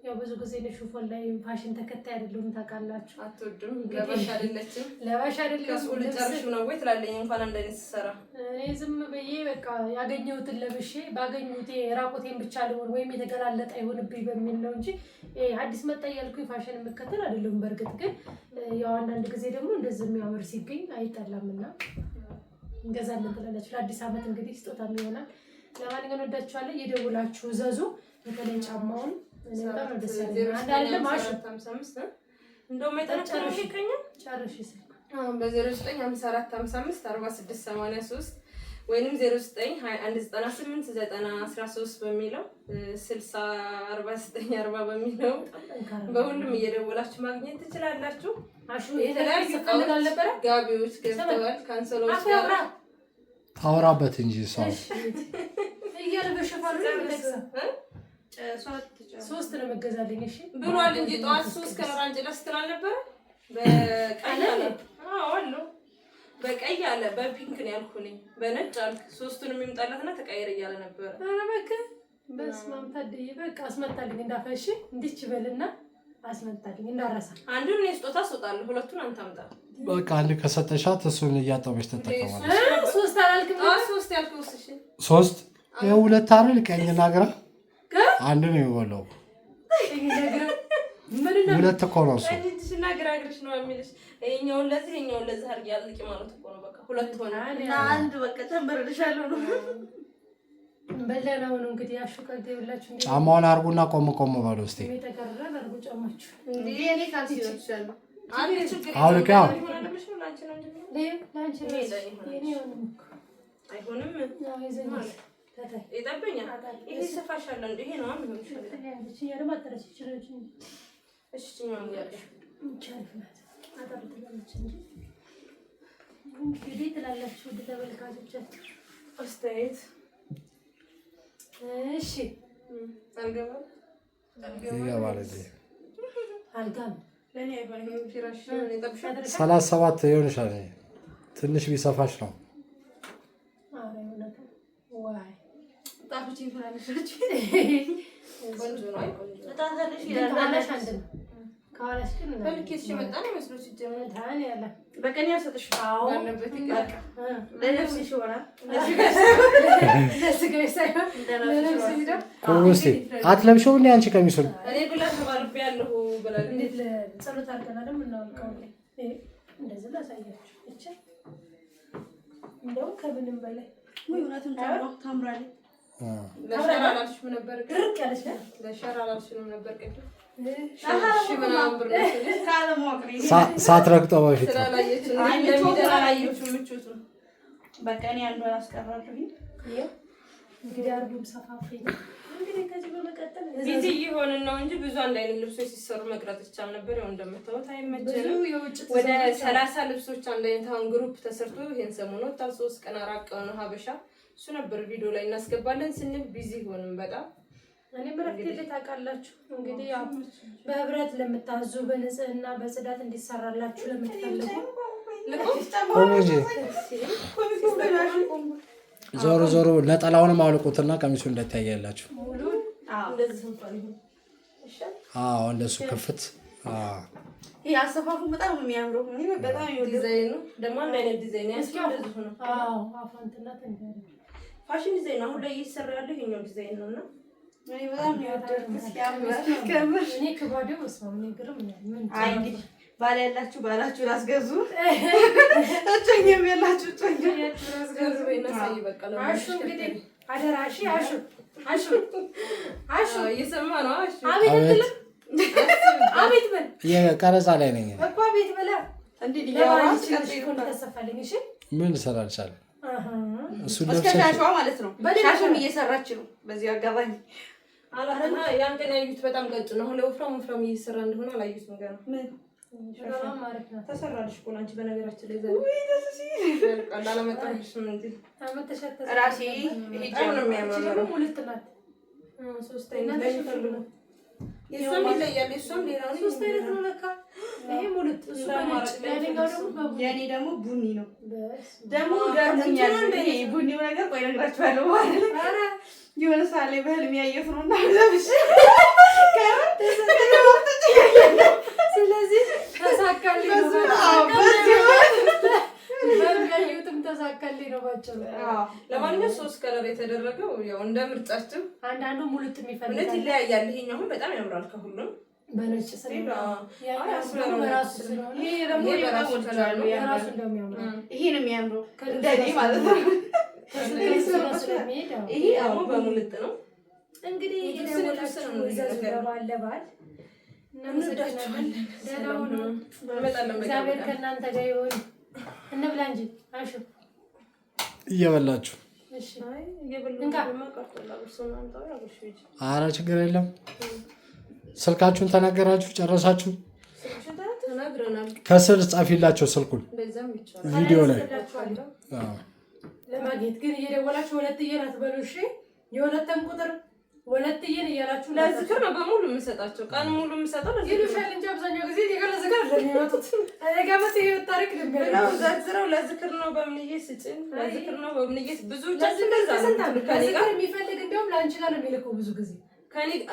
Speaker 1: ያው ብዙ ጊዜ ለሹፎን ላይ ፋሽን ተከታይ አይደለም ታውቃላችሁ።
Speaker 4: አትወድም ለባሽ አይደለችም።
Speaker 1: ለባሽ አይደለም
Speaker 4: ከሱል ጨርሽ ነው ወይ ትላለኝ እንኳን አንደኔ ተሰራ
Speaker 1: እኔ ዝም ብዬ በቃ ያገኘሁትን ለብሼ ባገኙት ራቆቴን ብቻ ልሆን ወይም የተገላለጠ ይሆንብኝ በሚል ነው እንጂ አዲስ መጣ ያልኩ ፋሽን መከተል አይደለም። በርግጥ ግን ያው አንዳንድ ጊዜ ደግሞ እንደዚህ የሚያምር ሲገኝ አይጣላምና እንገዛለን ትላላችሁ። ለአዲስ አመት እንግዲህ ስጦታም ይሆናል። ለማንኛውም ወዳችኋለሁ። የደውላችሁ ዘዙ። በተለይ ጫማውን በጣም ደስ ያለኝ አንዳንድ ማሽ 55 እንደው መጣጣው ይከኛ ጨርሽ ስልክ
Speaker 4: በ095455 4683 ወይንም 0921989013 በሚለው 604940 በሚለው በሁሉም እየደወላችሁ ማግኘት ትችላላችሁ።
Speaker 1: አሹ የተለያዩ ፈልጋል ነበር
Speaker 4: ጋቢዎች ገብተዋል። ካንሰሎች ጋር
Speaker 2: ታወራበት እንጂ ሰው
Speaker 1: እያለ በሸፋኑ ለምንደክሳ ሶስት ነው መገዛልኝ። እሺ
Speaker 4: ብሏል እንጂ ጧት 3 ከለር አንጭለስ ትላል ነበር። በቀይ አለ አዎ በቀይ አለ በፒንክ ነው ያልኩኝ። በነጭ አልክ ሶስቱንም ይምጣላትና ተቀየረ እያለ ነበር።
Speaker 1: አረ በቃ በስማም ታደይ በቃ አስመጣልኝ እንዳፈሽ እንዲች በልና አስመጣልኝ እንዳረሳ።
Speaker 4: አንዱን እኔ ስጦታ ሰጣለሁ፣ ሁለቱን አንተ አምጣ።
Speaker 2: በቃ አንድ ከሰጠሻት እሱን እያጠበሽ ተጠቀማለሽ።
Speaker 1: ሶስት አላልክም?
Speaker 4: ሶስት ያልከው እሺ
Speaker 2: ሶስት የሁለት አይደል? ቀኝና ግራ አንድ ነው የሚወለው። ሁለት እኮ ነው እሱ።
Speaker 4: እሺና ግራግርሽ ነው የሚልሽ። ይሄኛውን ለዚህ አድርጊ ያልቂ ማለት እኮ ነው። በቃ ሁለት ሆነ
Speaker 5: እና አንድ በቃ ተንበረልሻለሁ ነው
Speaker 1: በለናው ነው እንግዲህ አሽቀልት ይብላችሁ።
Speaker 2: ጫማውን አርጉና ቆም ቆም ባሉ እስቲ
Speaker 1: የተቀረረ አርጉ ጫማችሁ
Speaker 5: እንዴ እኔ ካልሲ ይወስዳለሁ።
Speaker 4: አንዴ ችግር
Speaker 2: አውልቃ
Speaker 1: ላንቺ ነው
Speaker 4: ይጠበኛል። ይሄ ሰፋሻል እንዴ? ይሄ ነው አሁን
Speaker 1: እሺ ያለው ማጠረች ይችላል።
Speaker 4: እሺ ነው ያለው
Speaker 1: ቻልፍናት አጣብተለች እንጂ እንግዲህ ትላላችሁ ወደ ተመልካቾቻችን
Speaker 4: አስተያየት።
Speaker 1: እሺ
Speaker 4: አልገባም
Speaker 2: ይገባል እንዴ?
Speaker 1: አልጋም
Speaker 4: ለኔ አይባልም። ፍራሽ ነው የጠብሻል።
Speaker 2: 37 ይሆንሻል። ትንሽ ቢሰፋሽ ነው።
Speaker 1: አረ ወለተ ዋይ
Speaker 4: ጣፍጭ ይፈራልሽ። ቆንጆ ነው። አይ ቆንጆ
Speaker 1: ታታለሽ ይላልሽ አንድ ነው ካላሽ ግን
Speaker 4: በልኬት ሲመጣ ነው መስሎሽ ጀመረ
Speaker 1: ታኔ ያለ
Speaker 4: በቀን ያሰጥሽ
Speaker 1: አዎ
Speaker 4: ያለበት ይቀር ለነፍስሽ ይሆናል።
Speaker 1: ለስጋሽ ሳይሆን ለነፍስሽ ይደም
Speaker 2: ቆንጆ አትለብሽው እንዴ አንቺ ቀሚሱን?
Speaker 4: እኔ ብላ ተባርቤ ያለሁ ብላል።
Speaker 1: እንዴት ለጸሎት አድርገናል ምናልቀው እንደዚህ ላሳያችሁ እቺ እንደው ከምንም በላይ
Speaker 5: ወይ እውነትም ታምራለች።
Speaker 4: ለሸራ አላልሽም ነበር ግን
Speaker 1: ድርቅ ያለች ነው።
Speaker 4: ለሸራ አላልሽም ነበር ግን
Speaker 2: ሳትረግጠው በፊት
Speaker 4: ስላላየች እንደሚደራ ላየች ምቹት ነው።
Speaker 5: በቃ እኔ አንዷን አስቀራለሁ።
Speaker 1: እንግዲህ አርቡም ሰፋፊ እንግዲህ ከዚህ በመቀጠል
Speaker 4: ቢዚ ይሆንን ነው እንጂ ብዙ አንድ አይነት ልብሶች ሲሰሩ መቅረጥ ይቻል ነበር። ያው እንደምታዩት አይመቸንም። ወደ 30 ልብሶች አንድ አይነት አሁን ግሩፕ ተሰርቶ ይሄን ሰሞኑ ወጣ 3 ቀን 4 ቀን ሀበሻ እሱ ነበር ቪዲዮ ላይ እናስገባለን ስንል ቢዚ ሆንን በጣም።
Speaker 1: እኔ በረከት ታውቃላችሁ እንግዲህ ያው በህብረት ለምታዙ በንጽህና በጽዳት እንዲሰራላችሁ ለምትፈልጉ
Speaker 2: ቆንጆ ዞሮ ዞሮ ነጠላውንም አውልቁትና ቀሚሱ እንደታያላችሁ።
Speaker 4: እንደዚህ እንኳን ይሁን
Speaker 2: አዎ እንደሱ ክፍት
Speaker 5: ይሄ አሰፋፉ በጣም የሚያምረው እኔ በጣም
Speaker 4: ዲዛይኑ ደግሞ አንድ አይነት ዲዛይን ያስኪ እንደዚህ ሆነ።
Speaker 1: አዎ አፋንትና ተንገረ
Speaker 4: ፋሽን ዲዛይን አሁን ላይ እየተሰራ ያለው ይሄኛው ዲዛይን ነውና
Speaker 5: እኔ በጣም ያወደድኩት ያምራል።
Speaker 1: እኔ ከባዴው ወስማው ነው ግርም ምን
Speaker 5: አይ እንግዲህ ባል ያላችሁ ባላችሁ ላስገዙ እጨኛም ያላችሁ እጨኛ
Speaker 4: አስገርዝ በይና ሳይ በቃ
Speaker 1: አሹ እንግዲህ አደራሺ አሹ
Speaker 4: እየሰማ ነው። አሹ
Speaker 1: አቤት በል
Speaker 2: የቀረጻ ላይ ነኝ
Speaker 1: እኮ አቤት በላ
Speaker 5: እንዴ ሊያዋጭ
Speaker 1: ተሰፋልኝ። እሺ
Speaker 2: ምን ሰራልሻል? እሱ
Speaker 5: እስከሻሿ ማለት ነው። ሻሽም እየሰራች ነው። በዚህ አጋባኝ
Speaker 4: አላህና ያን ቀን ያዩት በጣም ቀጭ ነው። አሁን ለወፍራም እየሰራ እንደሆነ አላዩት ነገር ነው።
Speaker 5: ምን
Speaker 1: በጣም ማለት ነው።
Speaker 4: ተሰራልሽ እኮ አንቺ በነገራችን ላይ ዘለ ቀላል አመጣልሽ ምን እንዴ
Speaker 1: አመተሸተ
Speaker 5: ራሴ
Speaker 4: ሄጄ ነው የሚያምረው።
Speaker 1: ሁለት ናት።
Speaker 4: ሶስት አይነት ላይ ፈልጉ የሷም ይለያል። የሷም ሌላ ነው።
Speaker 1: ሶስት አይነት ነው ለካ። ይሄ ሙሉት እሱ ያለኛው ደግሞ
Speaker 5: የኔ ደግሞ ቡኒ ነው። ደግሞ ገርሞኛል። ይሄ ቡኒው ነገር ቆይ ነግራችኋለሁ ማለት ነው። ኧረ የሆነ ሳሌ በህልም ያየሁት ነውና ለብሽ
Speaker 1: ስለዚህ ተሳካልኝ ነው። በጋዩትም ተሳካልኝ ነው ባጭሩ።
Speaker 4: ለማንኛውም 3 ከለር የተደረገው ያው እንደ ምርጫችሁ
Speaker 1: አንዳንዱ ሙሉት የሚፈልግ
Speaker 4: እውነት ይለያያል። ይሄኛው አሁን በጣም ያምራል ከሁሉም
Speaker 1: በነጭ ስለሆነ በራሱ ስለሆነ
Speaker 5: ይሄ ደግሞ የራሱ ከለር ነው።
Speaker 1: የራሱ እንደሚያምር
Speaker 5: ይሄ ነው የሚያምረው እንደኔ ማለት ነው።
Speaker 4: ይሄ ደግሞ በሙልጥ ነው።
Speaker 1: እንግዲህ የደወላችሁ ወዛዝ ባለባል እንወዳችኋለን። ደህና ሁኑ። እግዚአብሔር ከእናንተ ጋር ይሁን። እንብላ እንጂ አሹ
Speaker 2: እየበላችሁ
Speaker 1: እሺ።
Speaker 4: አይ እየበላችሁ ማቀርጠላ ብሶና አንታው ያብሽ ይጂ
Speaker 2: ኧረ ችግር የለም። ስልካችሁን ተናገራችሁ ጨረሳችሁ?
Speaker 4: ተናግረናል።
Speaker 2: ከስር ጻፊላቸው ስልኩን
Speaker 4: በዛም ይቻላል
Speaker 2: ቪዲዮ ላይ
Speaker 1: ለማግኘት ግን እየደወላችሁ ወለትዬን አትበሉ እሺ። የወለተም ቁጥር ወለትዬን እያላችሁ
Speaker 4: ለዝክር ነው በሙሉ የምሰጣቸው። ቀን ሙሉ የምሰጠው
Speaker 1: ይሉሻል እንጂ አብዛኛው ጊዜ ለዝክር ለሚመጡት ጋመት ይሄ ታሪክ
Speaker 4: ነው። ዘዝረው ለዝክር ነው በምንዬ ስጭን ለዝክር ነው በምንዬ ብዙዎቻችን እንደዛ ነው። ከኔ ጋር
Speaker 1: የሚፈልግ እንደውም ለአንቺ ጋር ነው የሚልከው ብዙ ጊዜ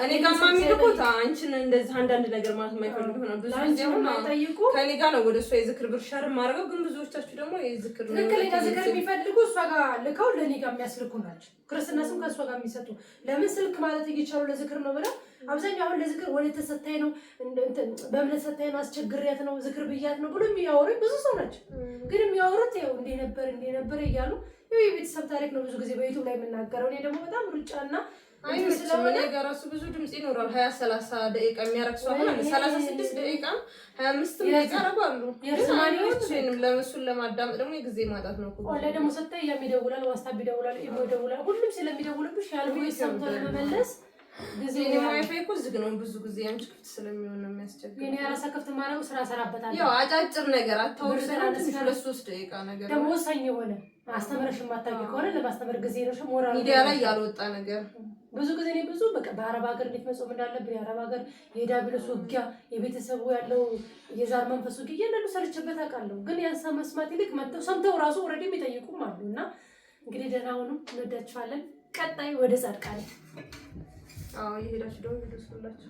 Speaker 4: እኔ ጋር የሚልኩት አንቺን እንደዚህ አንዳንድ ነገር ማለት የማይፈልጉ ነው። ብዙ ጊዜ
Speaker 1: ማይጠይቁ
Speaker 4: ከኔ ጋር ነው ወደ እሷ የዝክር ብር ሸር ማድረገው። ግን ብዙዎቻችሁ ደግሞ የዝክር ነው
Speaker 1: ትክክለኛ ዝክር የሚፈልጉ እሷ ጋር ልከው ለኔ ጋር የሚያስልኩ ናቸው። ክርስትና ስም ከእሷ ጋር የሚሰጡ ለምን ስልክ ማለት እየቻሉ ለዝክር ነው ብለው አብዛኛው አሁን ለዝክር ወደ ተሰታይ ነው በእምነት ሰታይ ነው አስቸግሪያት ነው ዝክር ብያት ነው ብሎ የሚያወሩ ብዙ ሰው ናቸው። ግን የሚያወሩት ይኸው እንደ ነበር እያሉ ይኸው የቤተሰብ ታሪክ ነው ብዙ ጊዜ በዩቲዩብ ላይ የምናገረው። እኔ ደግሞ በጣም ሩጫና
Speaker 4: አይመስልም። እኔ ጋር እራሱ ብዙ ድምጽ ይኖራል። 20-30 ደቂቃ የሚያረክሱ አሁን 36 ደቂቃ 25 ደቂቃ ያረጋሉ። የርዝማኔዎችንም ለምሱን ለማዳመጥ ደግሞ የጊዜ ማጣት ነው እኮ።
Speaker 1: ወለ ደግሞ ሰጠይ የሚደውላል፣ ዋትስአፕ ይደውላል፣ ኢሞ ይደውላል። ሁሉም ስለሚደውልብሽ ያልኩ ሰምቶ ለመመለስ ጊዜ
Speaker 4: ነው። ዋይፋይ እኮ ዝግ ነው ብዙ ጊዜ አንቺ ክፍት ስለሚሆን ነው የሚያስቸግረው።
Speaker 1: የኔ አራሳ ክፍት ማረው ስራ ሰራበታለሁ።
Speaker 4: ያው አጫጭር ነገር አታውርሰና 2-3 ደቂቃ ነገር
Speaker 1: ደግሞ ወሳኝ የሆነ አስተምረሽ ማታውቂ ከሆነ ለማስተማር ጊዜ ነው ሞራል
Speaker 4: ሚዲያ ላይ ያልወጣ ነገር
Speaker 1: ብዙ ጊዜ ነው ብዙ በቃ በአረብ ሀገር እንዴት መጾም እንዳለብን የአረብ ሀገር የዳብሎስ ውጊያ የቤተሰቡ ያለው የዛር መንፈስ ውጊያ እያንዳንዱ ሰርቼበት አውቃለሁ። ግን ያንሳ መስማት ይልቅ መጥተው ሰምተው ራሱ ኦልሬዲ የሚጠይቁም አሉና እንግዲህ ደህና ሁኑ፣ እንወዳችኋለን። ቀጣይ ወደ ጻድቃኔ
Speaker 4: ይሄዳችሁ ደግሞ ይደርሱላችሁ።